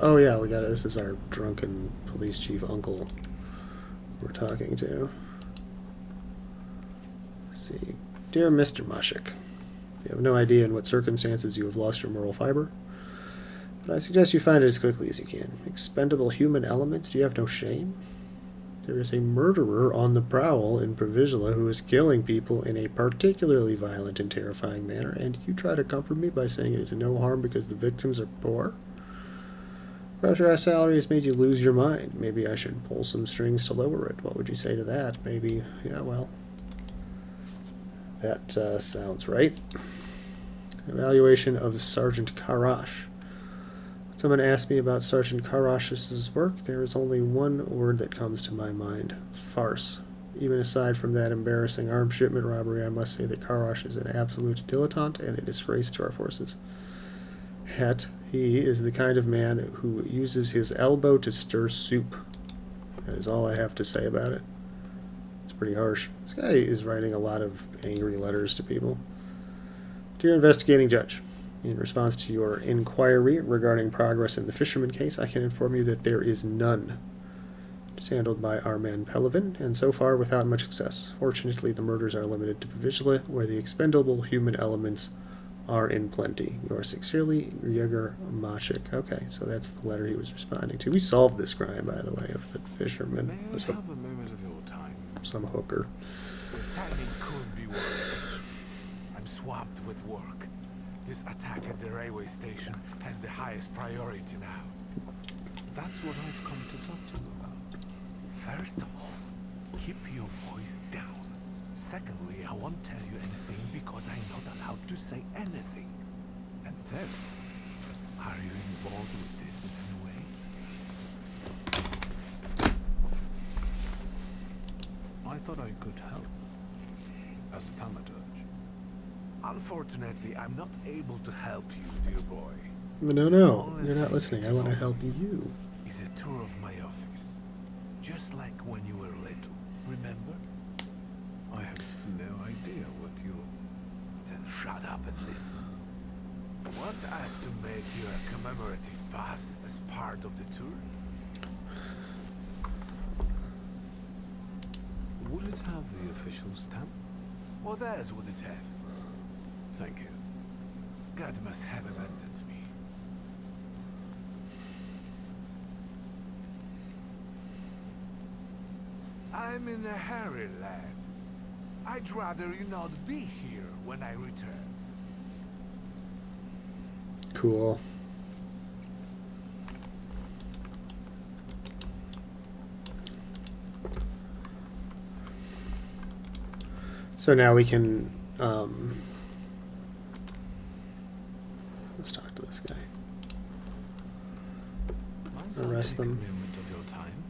Oh yeah, we got it. This is our drunken police chief uncle we're talking to. Let's see. Dear Mr. Mashik, you have no idea in what circumstances you have lost your moral fiber, but I suggest you find it as quickly as you can. Expendable human elements? Do you have no shame? There is a murderer on the prowl in Provisola who is killing people in a particularly violent and terrifying manner, and you try to comfort me by saying it is no harm because the victims are poor? Perhaps your high salary has made you lose your mind. Maybe I should pull some strings to lower it. What would you say to that? Maybe, yeah, well, that sounds right. Evaluation of Sergeant Karash. When someone asked me about Sergeant Karash's work, there is only one word that comes to my mind. Farce. Even aside from that embarrassing armed shipment robbery, I must say that Karash is an absolute dilettante and a disgrace to our forces. Het, he is the kind of man who uses his elbow to stir soup. That is all I have to say about it. It's pretty harsh. This guy is writing a lot of angry letters to people. Dear investigating judge, in response to your inquiry regarding progress in the fisherman case, I can inform you that there is none. It is handled by our man Pelovin, and so far without much success. Fortunately, the murders are limited to Provisola, where the expendable human elements are in plenty. Yours sincerely, Yegor Mashik. Okay, so that's the letter he was responding to. We solved this crime, by the way, of the fisherman. May I have a moment of your time? Some hooker. The timing couldn't be worse. I'm swamped with work. This attack at the railway station has the highest priority now. That's what I've come to talk to you about. First of all, keep your voice down. Secondly, I won't tell you anything because I'm not allowed to say anything. And third, are you involved with this in any way? I thought I could help. As a Thaumaturge. Unfortunately, I'm not able to help you, dear boy. No, you're not listening. I want to help you. Is a tour of my office. Just like when you were little, remember? I have no idea what you... Then shut up and listen. Want us to make you a commemorative pass as part of the tour? Would it have the official stamp? What else would it have? Thank you. God must have abandoned me. I'm in a hurry, lad. I'd rather you not be here when I return. Cool. So now we can, let's talk to this guy. Arrest them. Moment of your time.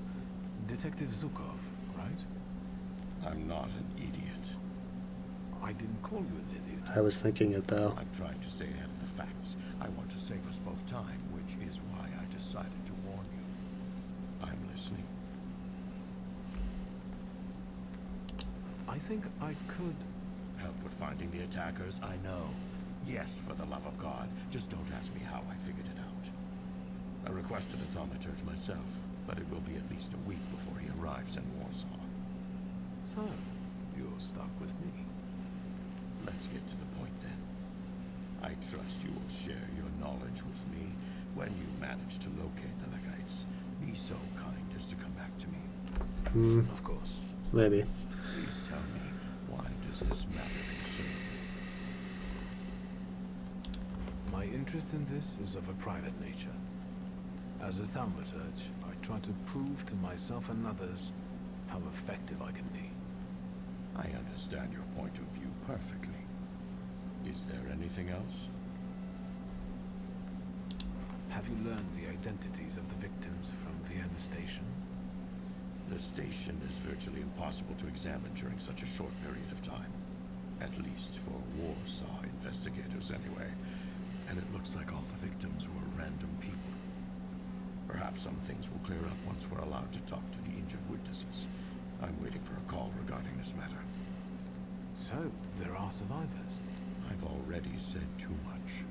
Detective Zukov, right? I'm not an idiot. I didn't call you an idiot. I was thinking it, though. I'm trying to stay ahead of the facts. I want to save us both time, which is why I decided to warn you. I'm listening. I think I could. Help with finding the attackers? I know. Yes, for the love of God. Just don't ask me how I figured it out. I requested a Thaumaturge myself, but it will be at least a week before he arrives in Warsaw. So, you're stuck with me. Let's get to the point then. I trust you will share your knowledge with me when you manage to locate the Legates. Be so kind as to come back to me. Of course. Maybe. Please tell me, why does this matter concern you? My interest in this is of a private nature. As a Thaumaturge, I try to prove to myself and others how effective I can be. I understand your point of view perfectly. Is there anything else? Have you learned the identities of the victims from Vienna Station? The station is virtually impossible to examine during such a short period of time. At least for Warsaw investigators anyway. And it looks like all the victims were random people. Perhaps some things will clear up once we're allowed to talk to the injured witnesses. I'm waiting for a call regarding this matter. So, there are survivors. I've already said too much.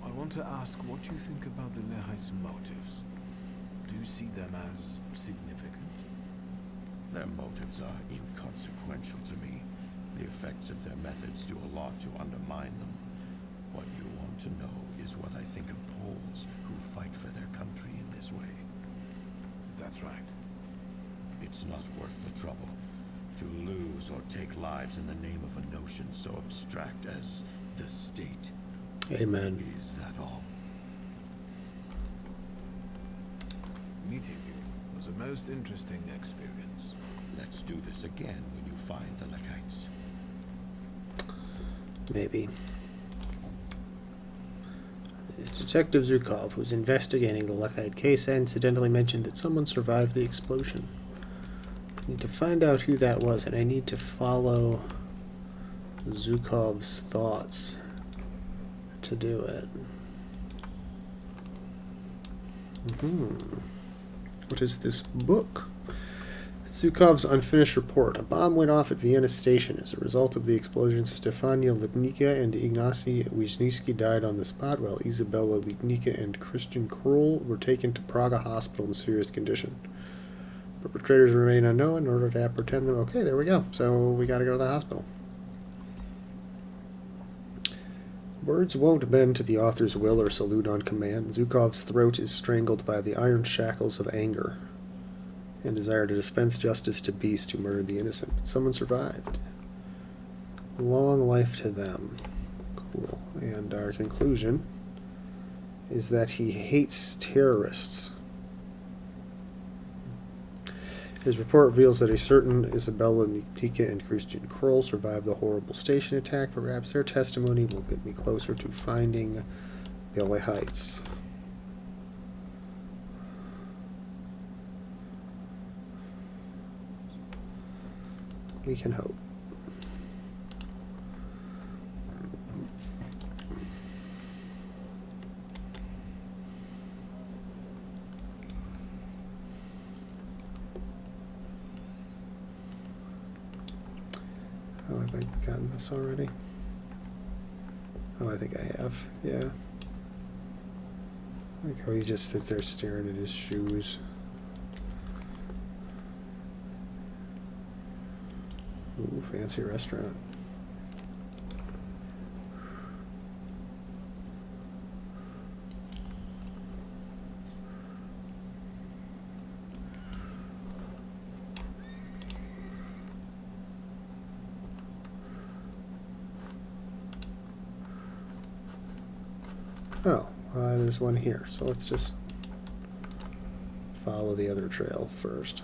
I want to ask what you think about the Lehites' motives. Do you see them as significant? Their motives are inconsequential to me. The effects of their methods do a lot to undermine them. What you want to know is what I think of Poles who fight for their country in this way. That's right. It's not worth the trouble to lose or take lives in the name of a notion so abstract as the state. Amen. Is that all? Meeting you was a most interesting experience. Let's do this again when you find the Legates. Maybe. It's Detective Zhukov, who's investigating the Lekite case, incidentally mentioned that someone survived the explosion. I need to find out who that was, and I need to follow Zhukov's thoughts to do it. What is this book? Zhukov's unfinished report. A bomb went off at Vienna Station. As a result of the explosion, Stefania Lipnicka and Ignacy Wisniewski died on the spot, while Isabella Lipnicka and Christian Kroll were taken to Praga Hospital in serious condition. Perpetrators remain unknown. In order to apprehend them, okay, there we go. So we gotta go to the hospital. Words won't bend to the author's will or salute on command. Zhukov's throat is strangled by the iron shackles of anger and desire to dispense justice to beasts who murdered the innocent. But someone survived. Long life to them. Cool. And our conclusion is that he hates terrorists. His report reveals that a certain Isabella Nikita and Christian Kroll survived the horrible station attack. Perhaps their testimony will get me closer to finding the Lehites. We can hope. Oh, have I gotten this already? Oh, I think I have. Yeah. I like how he just sits there staring at his shoes. Ooh, fancy restaurant. Oh, there's one here. So let's just follow the other trail first.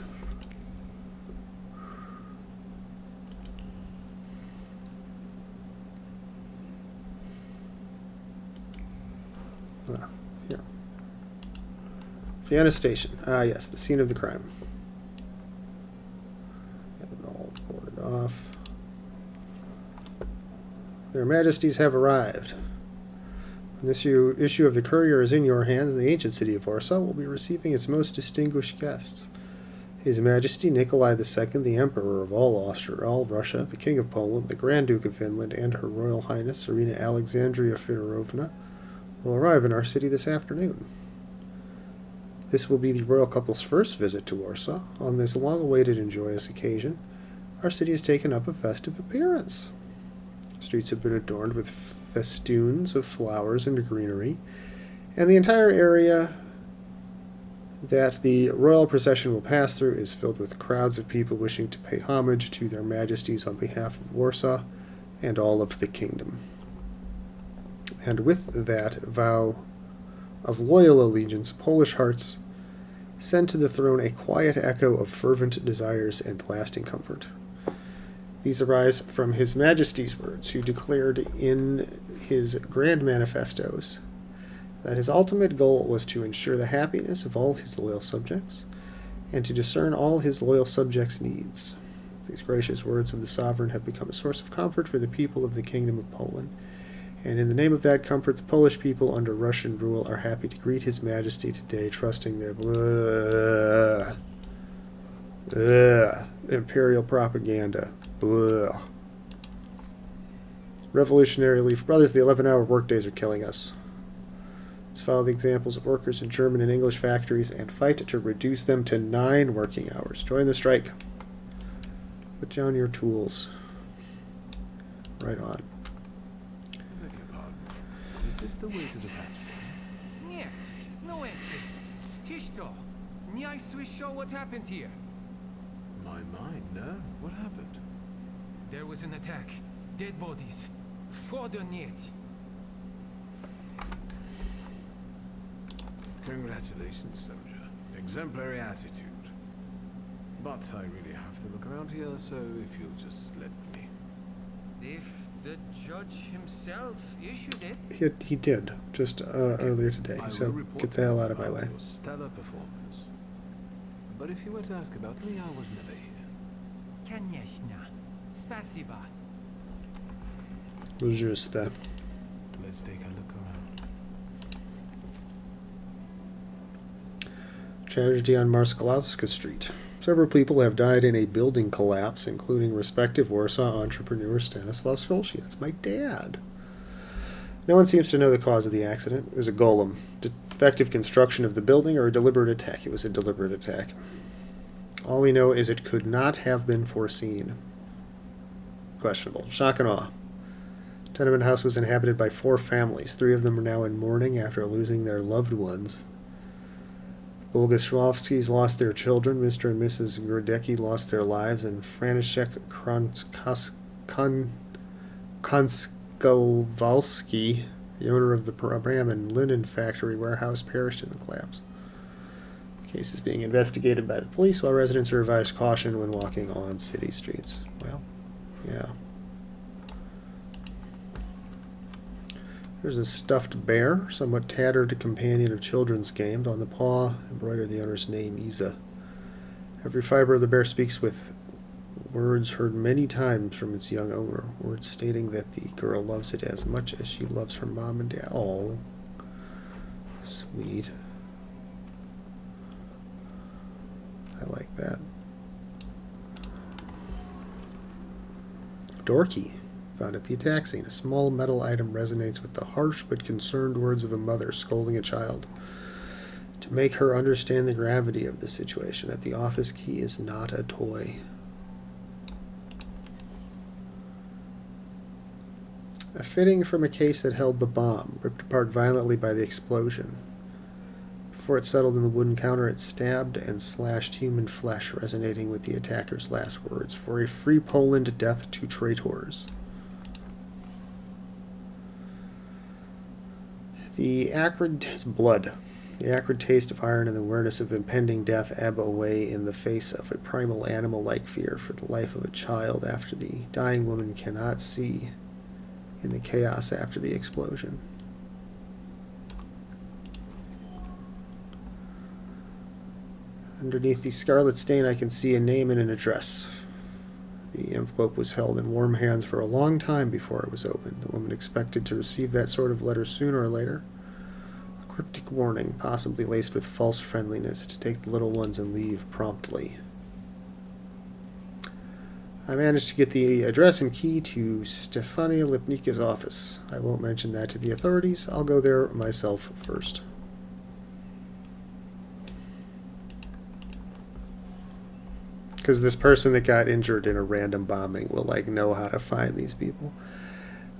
Here. Vienna Station. Ah, yes, the scene of the crime. off. Their Majesties have arrived. When this issue of the Courier is in your hands, the ancient city of Warsaw will be receiving its most distinguished guests. His Majesty Nikolai II, the Emperor of all Austria, all Russia, the King of Poland, the Grand Duke of Finland, and Her Royal Highness Serena Alexandria Fedorovna will arrive in our city this afternoon. This will be the royal couple's first visit to Warsaw. On this long-awaited and joyous occasion, our city has taken up a festive appearance. Streets have been adorned with festoons of flowers and greenery, and the entire area that the royal procession will pass through is filled with crowds of people wishing to pay homage to their majesties on behalf of Warsaw and all of the kingdom. And with that vow of loyal allegiance, Polish hearts send to the throne a quiet echo of fervent desires and lasting comfort. These arise from His Majesty's words, who declared in his grand manifestos that his ultimate goal was to ensure the happiness of all his loyal subjects and to discern all his loyal subjects' needs. These gracious words of the sovereign have become a source of comfort for the people of the Kingdom of Poland, and in the name of that comfort, the Polish people under Russian rule are happy to greet His Majesty today, trusting their imperial propaganda. Revolutionary Leaf Brothers, the 11-hour workdays are killing us. Let's follow the examples of workers in German and English factories and fight to reduce them to 9 working hours. Join the strike. Put down your tools. Right on. Beg your pardon. Is this the way to the factory? Нет, no answer. Tishto, nie słyszał what happened here. My mind, no? What happened? There was an attack. Dead bodies. Fodor нет. Congratulations, soldier. Exemplary attitude. But I really have to look around here, so if you'll just let me. If the judge himself issued it. He did, just earlier today, I will so report get the hell out of my about way. your stellar performance. But if you were to ask about me, I was never here. Конечно. Спасибо. Juste. Let's take a look around. Tragedy on Marskalowska Street. Several people have died in a building collapse, including respective Warsaw entrepreneur Stanislav Skolski. That's my dad. No one seems to know the cause of the accident. It was a golem. Defective construction of the building or a deliberate attack. It was a deliberate attack. All we know is it could not have been foreseen. Questionable. Shock and awe. Tenement house was inhabited by 4 families. 3 of them are now in mourning after losing their loved ones. Bulgasrovskis lost their children. Mr. and Mrs. Grodecki lost their lives, and František Konskovalski, the owner of the Bremen linen factory warehouse, perished in the collapse. The case is being investigated by the police, while residents are advised caution when walking on city streets. Well, yeah. There's a stuffed bear, somewhat tattered companion of children's games. On the paw, embroidered the owner's name, Isa. Every fiber of the bear speaks with words heard many times from its young owner, words stating that the girl loves it as much as she loves her mom and dad. Oh, sweet. I like that. Dorky. Found at the attack scene. A small metal item resonates with the harsh but concerned words of a mother scolding a child to make her understand the gravity of the situation, that the office key is not a toy. A fitting from a case that held the bomb, ripped apart violently by the explosion. Before it settled in the wooden counter, it stabbed and slashed human flesh, resonating with the attacker's last words, "For a free Poland, death to traitors." The acrid blood, the acrid taste of iron and the awareness of impending death ebb away in the face of a primal animal-like fear for the life of a child after the dying woman cannot see in the chaos after the explosion. Underneath the scarlet stain, I can see a name and an address. The envelope was held in warm hands for a long time before it was opened. The woman expected to receive that sort of letter sooner or later. A cryptic warning, possibly laced with false friendliness, to take the little ones and leave promptly. I managed to get the address and key to Stefania Lipnika's office. I won't mention that to the authorities. I'll go there myself first. Because this person that got injured in a random bombing will, like, know how to find these people.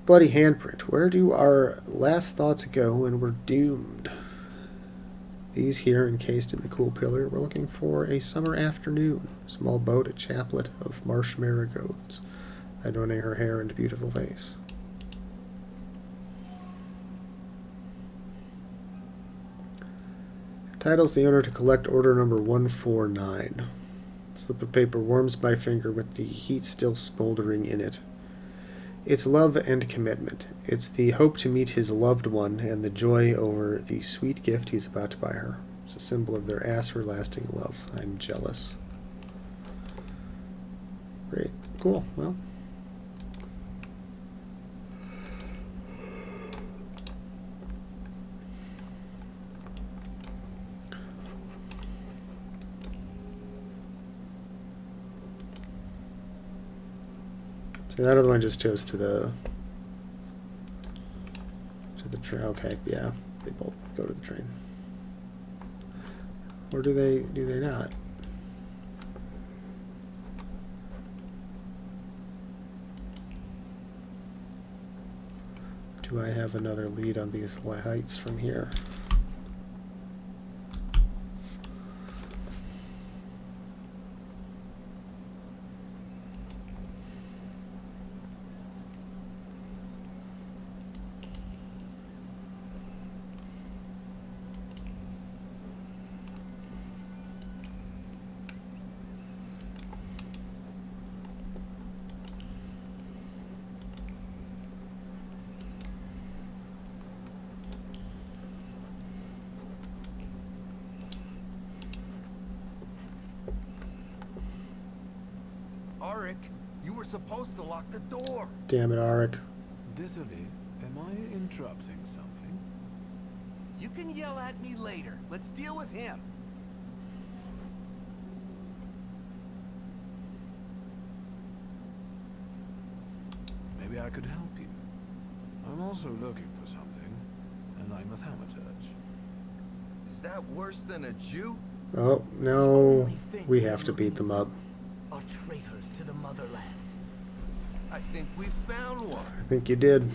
Bloody handprint. Where do our last thoughts go when we're doomed? These here, encased in the cool pillar, we're looking for a summer afternoon. Small boat, a chaplet of marsh marigolds, adorning her hair and beautiful face. Entitles the owner to collect order number 149. Slip of paper warms my finger with the heat still smoldering in it. It's love and commitment. It's the hope to meet his loved one and the joy over the sweet gift he's about to buy her. It's a symbol of their everlasting love. I'm jealous. Great. Cool. Well. So that other one just goes to the train. Okay, yeah, they both go to the train. Or do they not? Do I have another lead on these lights from here? Arik, you were supposed to lock the door. Damn it, Arik. Désolé, am I interrupting something? You can yell at me later. Let's deal with him. Maybe I could help you. I'm also looking for something, and I'm a Thaumaturge. Is that worse than a Jew? Oh, no. We have to beat them up. Are traitors to the motherland. I think we found one. I think you did.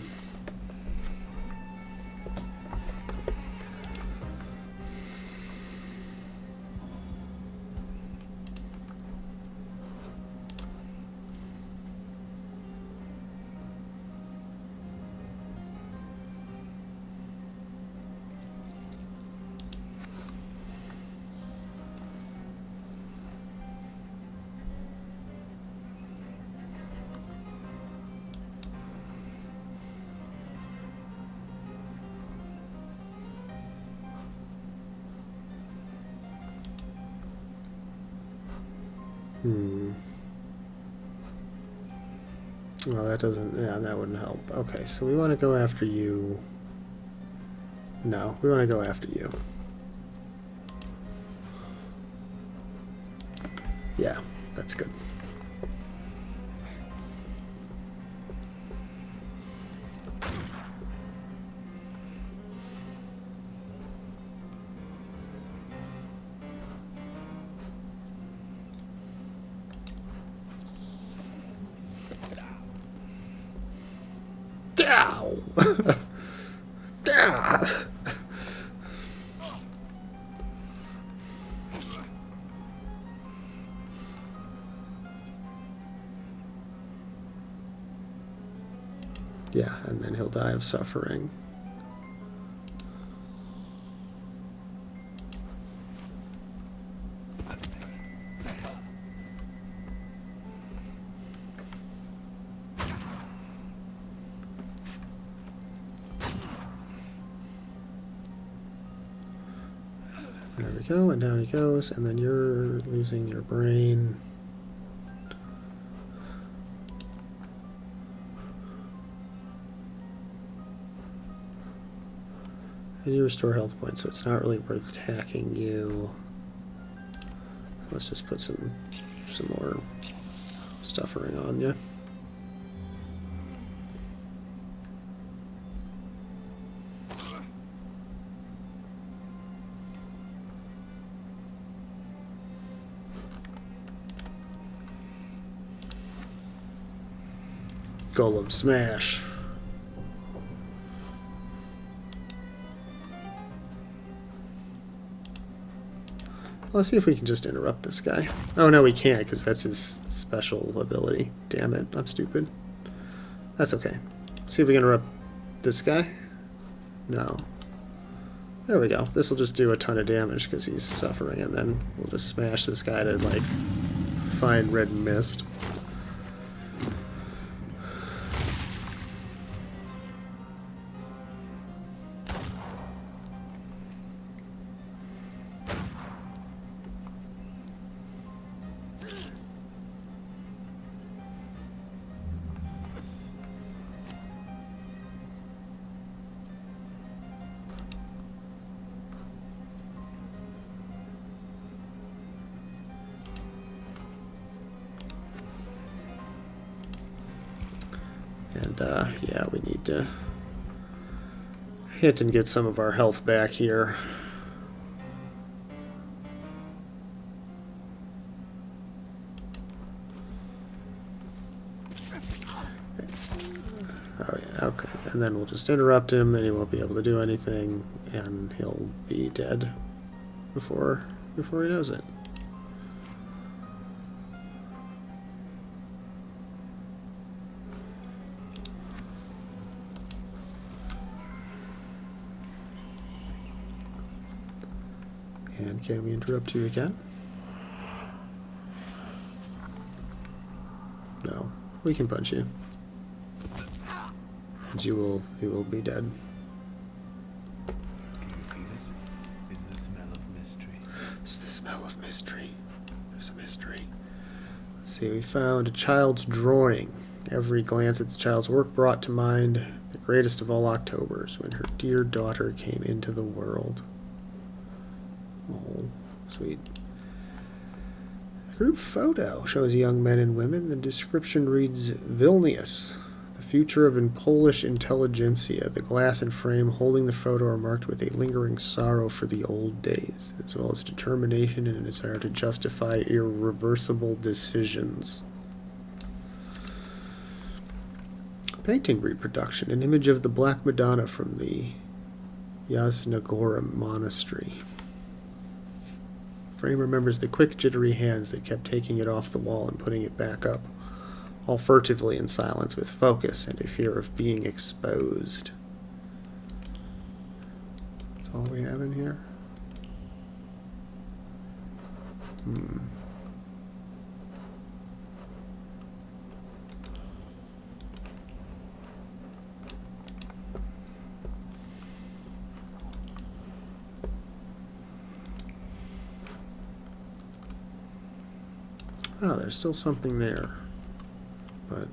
Well, that doesn't... Yeah, that wouldn't help. Okay, so we want to go after you. No, we want to go after you. Yeah, that's good. Ow! Ah! Yeah, and then he'll die of suffering. There we go, and down he goes, and then you're losing your brain. And you restore health points, so it's not really worth attacking you. Let's just put some more stuffering on you. Golem smash. Let's see if we can just interrupt this guy. Oh no, we can't, because that's his special ability. Damn it, I'm stupid. That's okay. See if we can interrupt this guy. No. There we go. This will just do a ton of damage because he's suffering, and then we'll just smash this guy to, like, find red mist. And, yeah, we need to hit and get some of our health back here. Oh, yeah, okay. And then we'll just interrupt him, and he won't be able to do anything, and he'll be dead before he knows it. And can we interrupt you again? No. We can punch you. And you will be dead. Can you feel it? It's the smell of mystery. It's the smell of mystery. There's a mystery. Let's see, we found a child's drawing. Every glance at the child's work brought to mind the greatest of all Octobers, when her dear daughter came into the world. Oh, sweet. Group photo shows young men and women. The description reads, Vilnius, the future of Polish intelligentsia. The glass and frame holding the photo are marked with a lingering sorrow for the old days, as well as determination and a desire to justify irreversible decisions. Painting reproduction, an image of the Black Madonna from the Yasnagora Monastery. Frame remembers the quick, jittery hands that kept taking it off the wall and putting it back up, all furtively in silence with focus and a fear of being exposed. That's all we have in here? Oh, there's still something there, but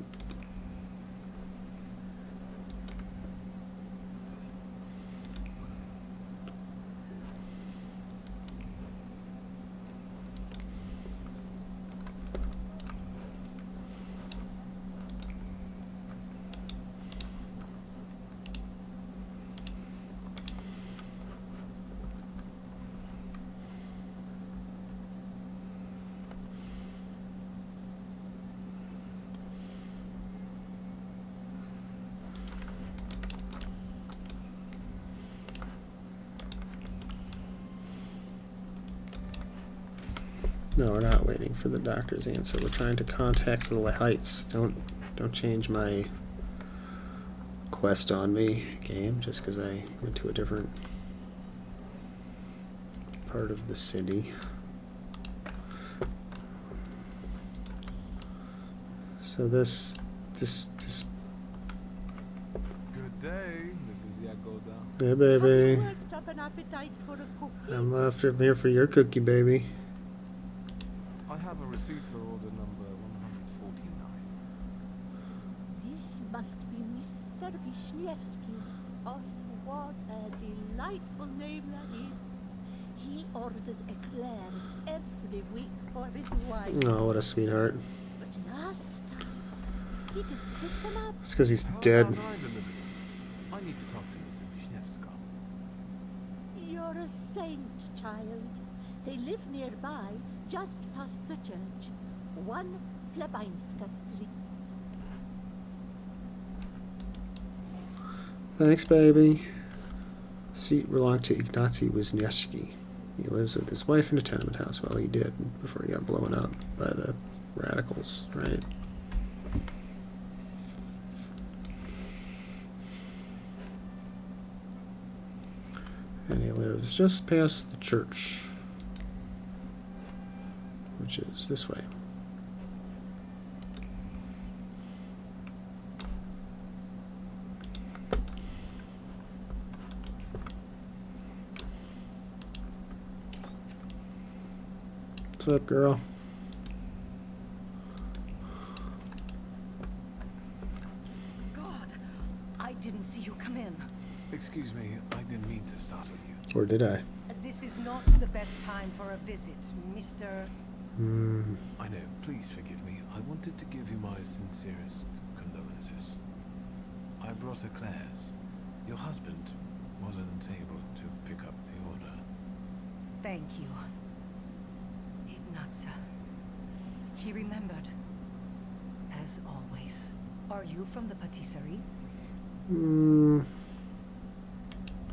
no, we're not waiting for the doctor's answer. We're trying to contact the Heights. Don't change my quest on me, game, just because I went to a different part of the city. So this. Good day, Mrs. Yagoda. Hey, baby. Worked up an appetite for a cookie. I'm here for your cookie, baby. I have a receipt for order number 149. This must be Mr. Wisniewski's. Oh, What a delightful name that is. He orders eclairs every week for his wife. Oh, what a sweetheart. But last time, he didn't pick them up. It's because he's How dead. about I deliver them? I need to talk to Mrs. Wisniewska. You're a saint, child. They live nearby, just past the church. 1 Plebańska Street. Thanks, baby. Seat belonged to Ignacy Wisniewski. He lives with his wife in a tenement house. Well, he did before he got blown up by the radicals, right? And he lives just past the church, which is this way. What's up, girl? God, I didn't see you come in. Excuse me, I didn't mean to startle you. Or did I? This is not the best time for a visit, Mr. I know, please forgive me. I wanted to give you my sincerest condolences. I brought eclairs. Your husband wasn't able to pick up the order. Thank you. Ignacy. He remembered. As always. Are you from the patisserie? Hmm.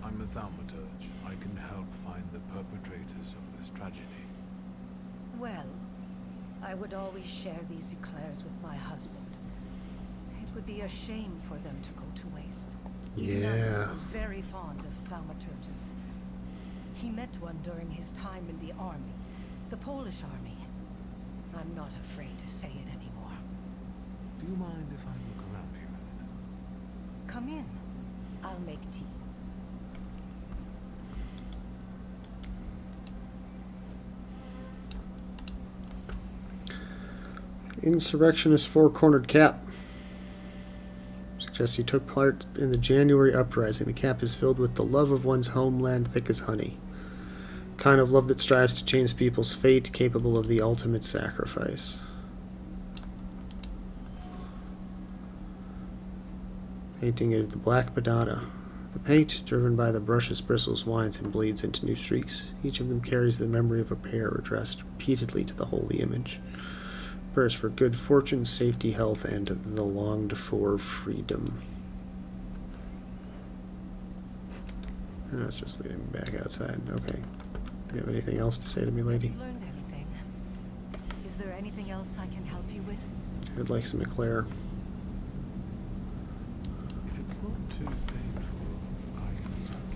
I'm a Thaumaturge. I can help find the perpetrators of this tragedy. Well, I would always share these eclairs with my husband. It would be a shame for them to go to waste. Yeah. Ignacy was very fond of Thaumaturges. He met one during his time in the army, the Polish army. I'm not afraid to say it anymore. Do you mind if I look around here a little? Come in. I'll make tea. Insurrectionist four-cornered cap. Suggests he took part in the January uprising. The cap is filled with the love of one's homeland, thick as honey. Kind of love that strives to change people's fate, capable of the ultimate sacrifice. Painting of the Black Madonna. The paint, driven by the brush's bristles, winds and bleeds into new streaks. Each of them carries the memory of a prayer addressed repeatedly to the holy image. Prayers for good fortune, safety, health, and the longed-for freedom. And that's just leading me back outside. Okay. Do you have anything else to say to me, lady? Learned anything? Is there anything else I can help you with? I'd like some eclair. If it's not too painful, I'd like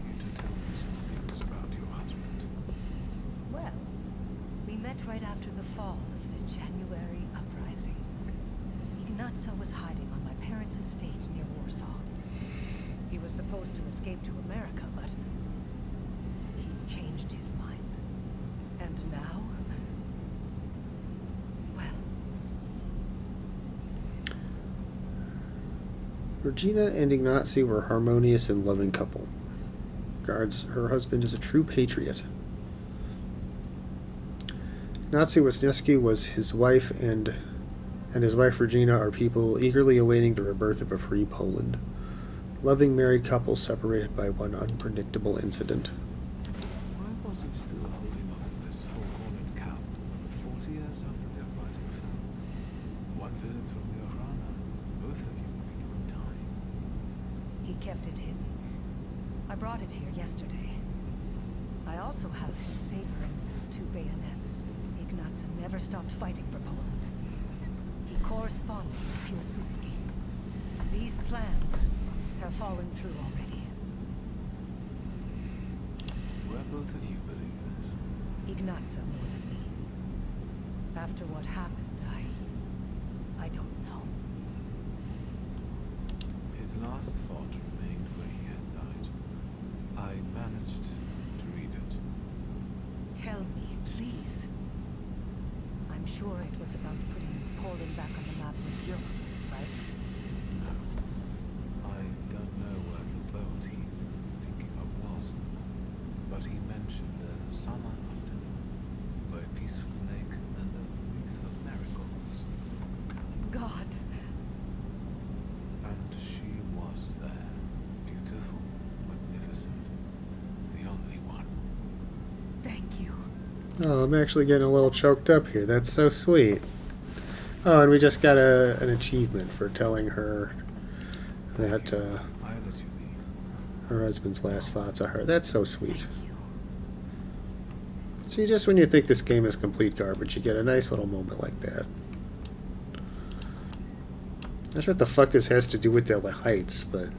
you to tell me some things about your husband. Well, we met right after the fall of the January uprising. Ignacy was hiding on my parents' estate near Warsaw. He was supposed to escape to America, but he changed his mind. And now, well, Regina and Ignacy were a harmonious and loving couple. Regards her husband as a true patriot. Ignacy Wisniewski was his wife, and his wife Regina are people eagerly awaiting the rebirth of a free Poland. Loving married couple separated by one unpredictable incident. Why was he still holding on to this four-cornered cap 40 years after the uprising fell? One visit from the Orana, both of you will be doing time. he kept it hidden. I brought it here yesterday. I also have his saber and 2 bayonets. Ignacy never stopped fighting for Poland. He corresponded with Piłsudski. These plans have fallen through already. Were both of you believers? Ignacy more than me. After what happened, I don't know. His last thought remained where he had died. I managed to read it. Tell me, please. I'm sure it was about putting Poland back on the map with Europe, right? No. I don't know where the boat he but he mentioned a summer afternoon by a peaceful lake and a wreath of marigolds. God. And she was there. Beautiful, magnificent. The only one. Thank you. Oh, I'm actually getting a little choked up here. That's so sweet. Oh, and we just got an achievement for telling her that I let you be. her husband's last thoughts are her. That's so sweet. See, just when you think this game is complete garbage, you get a nice little moment like that. Not sure what the fuck this has to do with the heights, but...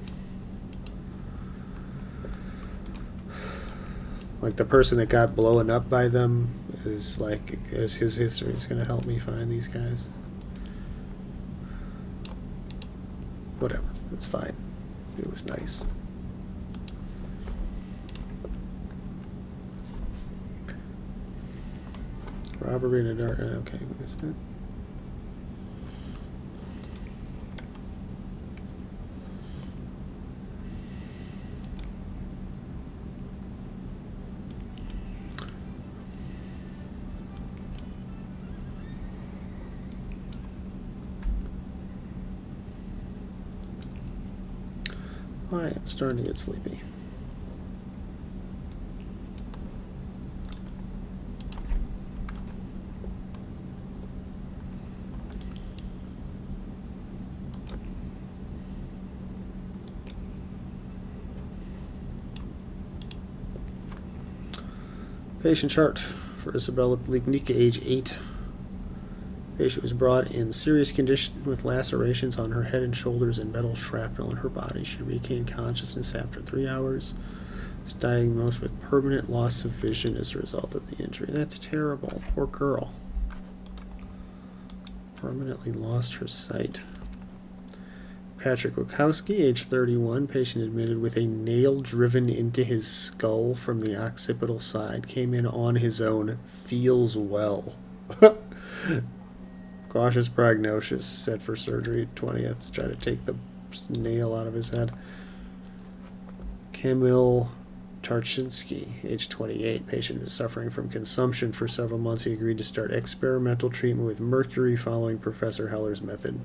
Like, the person that got blown up by them is, like, is his history is going to help me find these guys. Whatever. It's fine. It was nice. Robbery in a dark... Okay, we missed it. I am starting to get sleepy. Patient chart for Isabella Lignica, age 8. Patient was brought in serious condition with lacerations on her head and shoulders and metal shrapnel in her body. She regained consciousness after 3 hours. Was diagnosed with permanent loss of vision as a result of the injury. That's terrible. Poor girl. Permanently lost her sight. Patrick Wachowski, age 31. Patient admitted with a nail driven into his skull from the occipital side. Came in on his own. Feels well. Cautious prognosis, set for surgery 20th. Try to take the nail out of his head. Kamil Tarczynski, age 28. Patient is suffering from consumption for several months. He agreed to start experimental treatment with mercury following Professor Heller's method.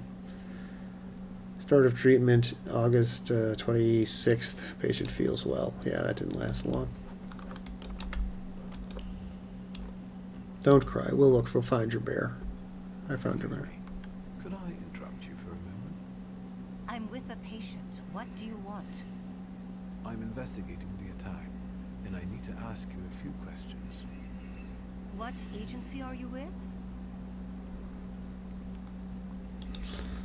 Start of treatment August 26th. Patient feels well. Yeah, that didn't last long. Don't cry. We'll find your bear. I found your bear. Could I interrupt you for a moment? I'm with a patient. What do you want? I'm investigating the attack, and I need to ask you a few questions. What agency are you with?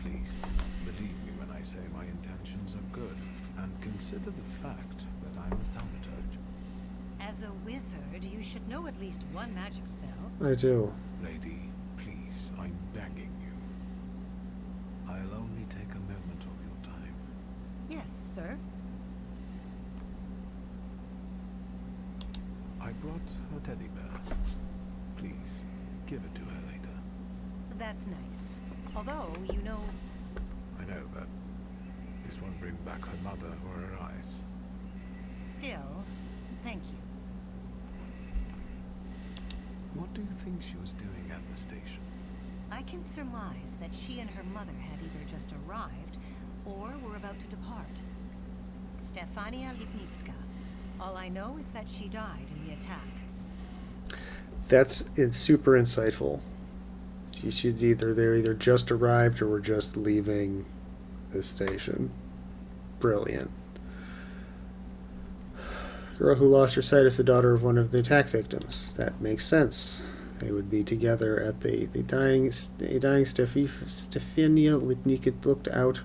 Please, believe me when I say my intentions are good, and consider the fact that I'm a Thaumaturge. As a wizard, you should know at least one magic spell. I do. Lady, please, I'm begging you. I'll only take a moment of your time. Yes, sir. I brought her teddy bear. Please, give it to her later. That's nice. Although, you know... I know, but this won't bring back her mother or her eyes. Still, thank you. What do you think she was doing at the station? I can surmise that she and her mother had either just arrived or were about to depart. Stefania Lipnitska. All I know is that she died in the attack. It's super they're either just arrived or were just leaving the station. Brilliant. Girl who lost her sight is the daughter of one of the attack victims. That makes sense. They would be together at the dying Stefania Lipnica looked out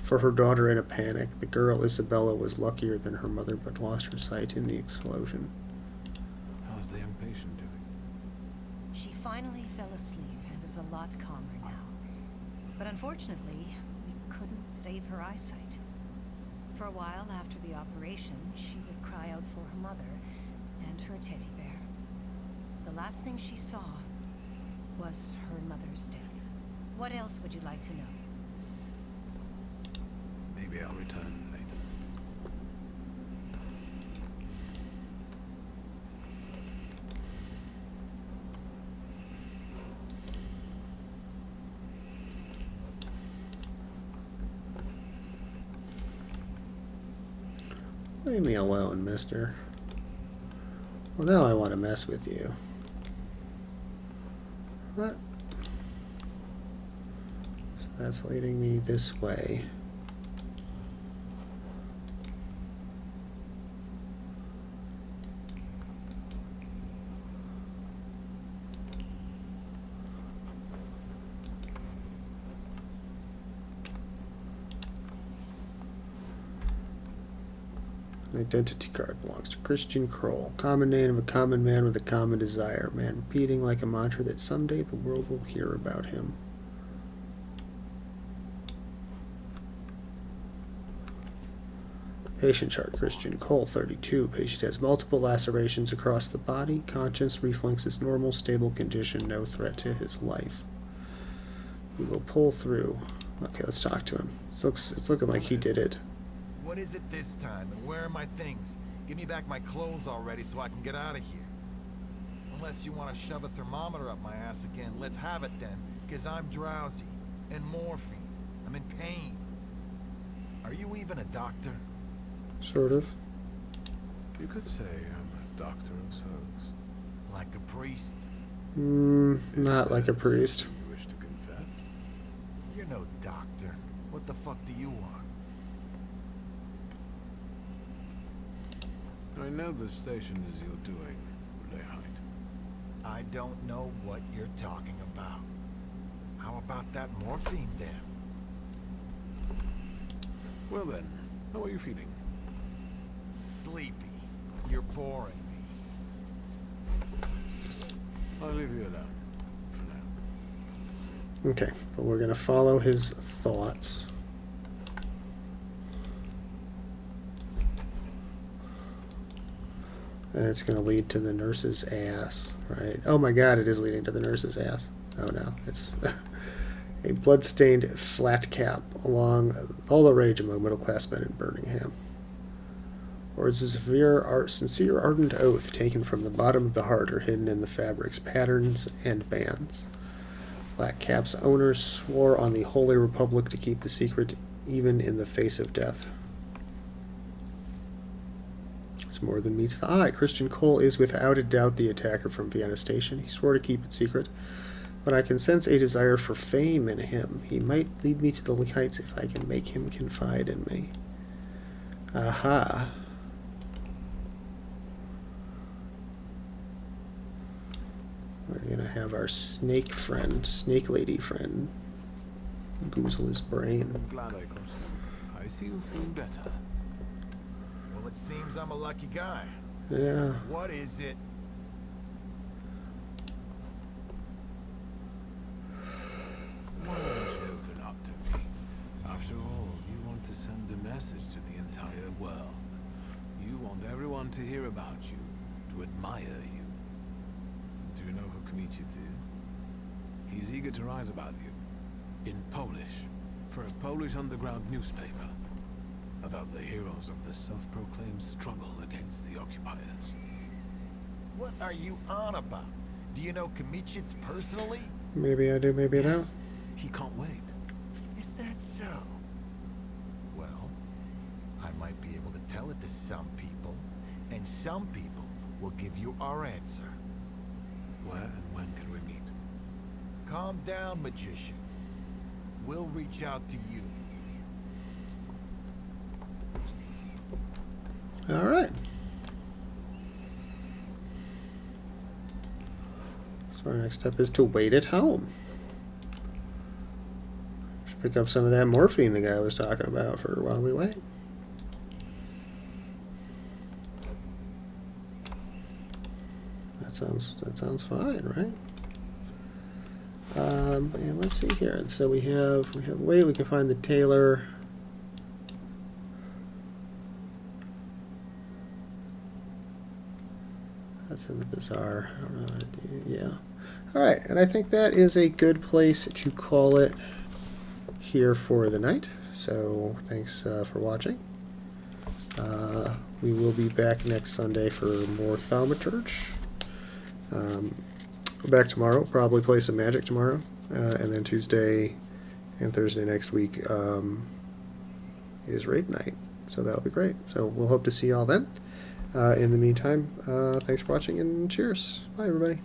for her daughter in a panic. The girl, Isabella, was luckier than her mother, but lost her sight in the explosion. How's the young patient doing? She finally fell asleep and is a lot calmer now. But unfortunately, we couldn't save her eyesight. For a while after the operation, she would cry out for her mother and her teddy bear. The last thing she saw was her mother's death. What else would you like to know? Maybe I'll return later. Leave me alone, mister. Well, now I want to mess with you. What? So that's leading me this way. An identity card belongs to Christian Kroll. Common name of a common man with a common desire. Man repeating like a mantra that someday the world will hear about him. Patient chart. Christian Cole, 32. Patient has multiple lacerations across the body. Conscience reflexes normal, stable condition. No threat to his life. We will pull through. Okay, let's talk to him. It's looking like he did it. What is it this time, and where are my things? Give me back my clothes already so I can get out of here. Unless you want to shove a thermometer up my ass again, let's have it then, because I'm drowsy. And morphine. I'm in pain. Are you even a doctor? Sort of. You could say I'm a doctor of souls. Like a priest? Not like a priest. You wish to confess? You're no doctor. What the fuck do you want? I know the station is your doing, Lehite. I don't know what you're talking about. How about that morphine then? Well then, how are you feeling? Sleepy. You're boring me. I'll leave you alone for now. Okay, but we're going to follow his thoughts. And it's going to lead to the nurse's ass, right? Oh my god, it is leading to the nurse's ass. Oh no, it's a blood-stained flat cap along all the rage among middle-class men in Birmingham. Words of sincere, ardent oath taken from the bottom of the heart are hidden in the fabric's patterns and bands. Black Cap's owners swore on the Holy Republic to keep the secret even in the face of death. It's more than meets the eye. Christian Cole is without a doubt the attacker from Vienna Station. He swore to keep it secret, but I can sense a desire for fame in him. He might lead me to the heights if I can make him confide in me. Aha. We're going to have our snake friend, snake lady friend, goozle his brain. I'm glad I got you. I see you feeling better. Well, it seems I'm a lucky guy. Yeah. What is it? Why don't you open up to me? After all, you want to send a message to the entire world. You want everyone to hear about you, to admire you. Do you know who Kmicic is? He's eager to write about you, in Polish, for a Polish underground newspaper, about the heroes of the self-proclaimed struggle against the occupiers. What are you on about? Do you know Kmicic personally? Maybe I do, maybe I don't. He can't wait. Is that so? Well, I might be able to tell it to some people, and some people will give you our answer. Where and when can we meet? Calm down, magician. We'll reach out to you. All right. So our next step is to wait at home. Should pick up some of that morphine the guy was talking about for while we wait. That sounds fine, right? And let's see here. And so we have wait. We can find the tailor. That's in the bazaar. I don't know how to do. Yeah. All right, and I think that is a good place to call it here for the night. So thanks for watching. We will be back next Sunday for more Thaumaturge. We're back tomorrow. Probably play some Magic tomorrow, and then Tuesday and Thursday next week is raid night. So that'll be great. So we'll hope to see y'all then. In the meantime, thanks for watching and cheers. Bye, everybody.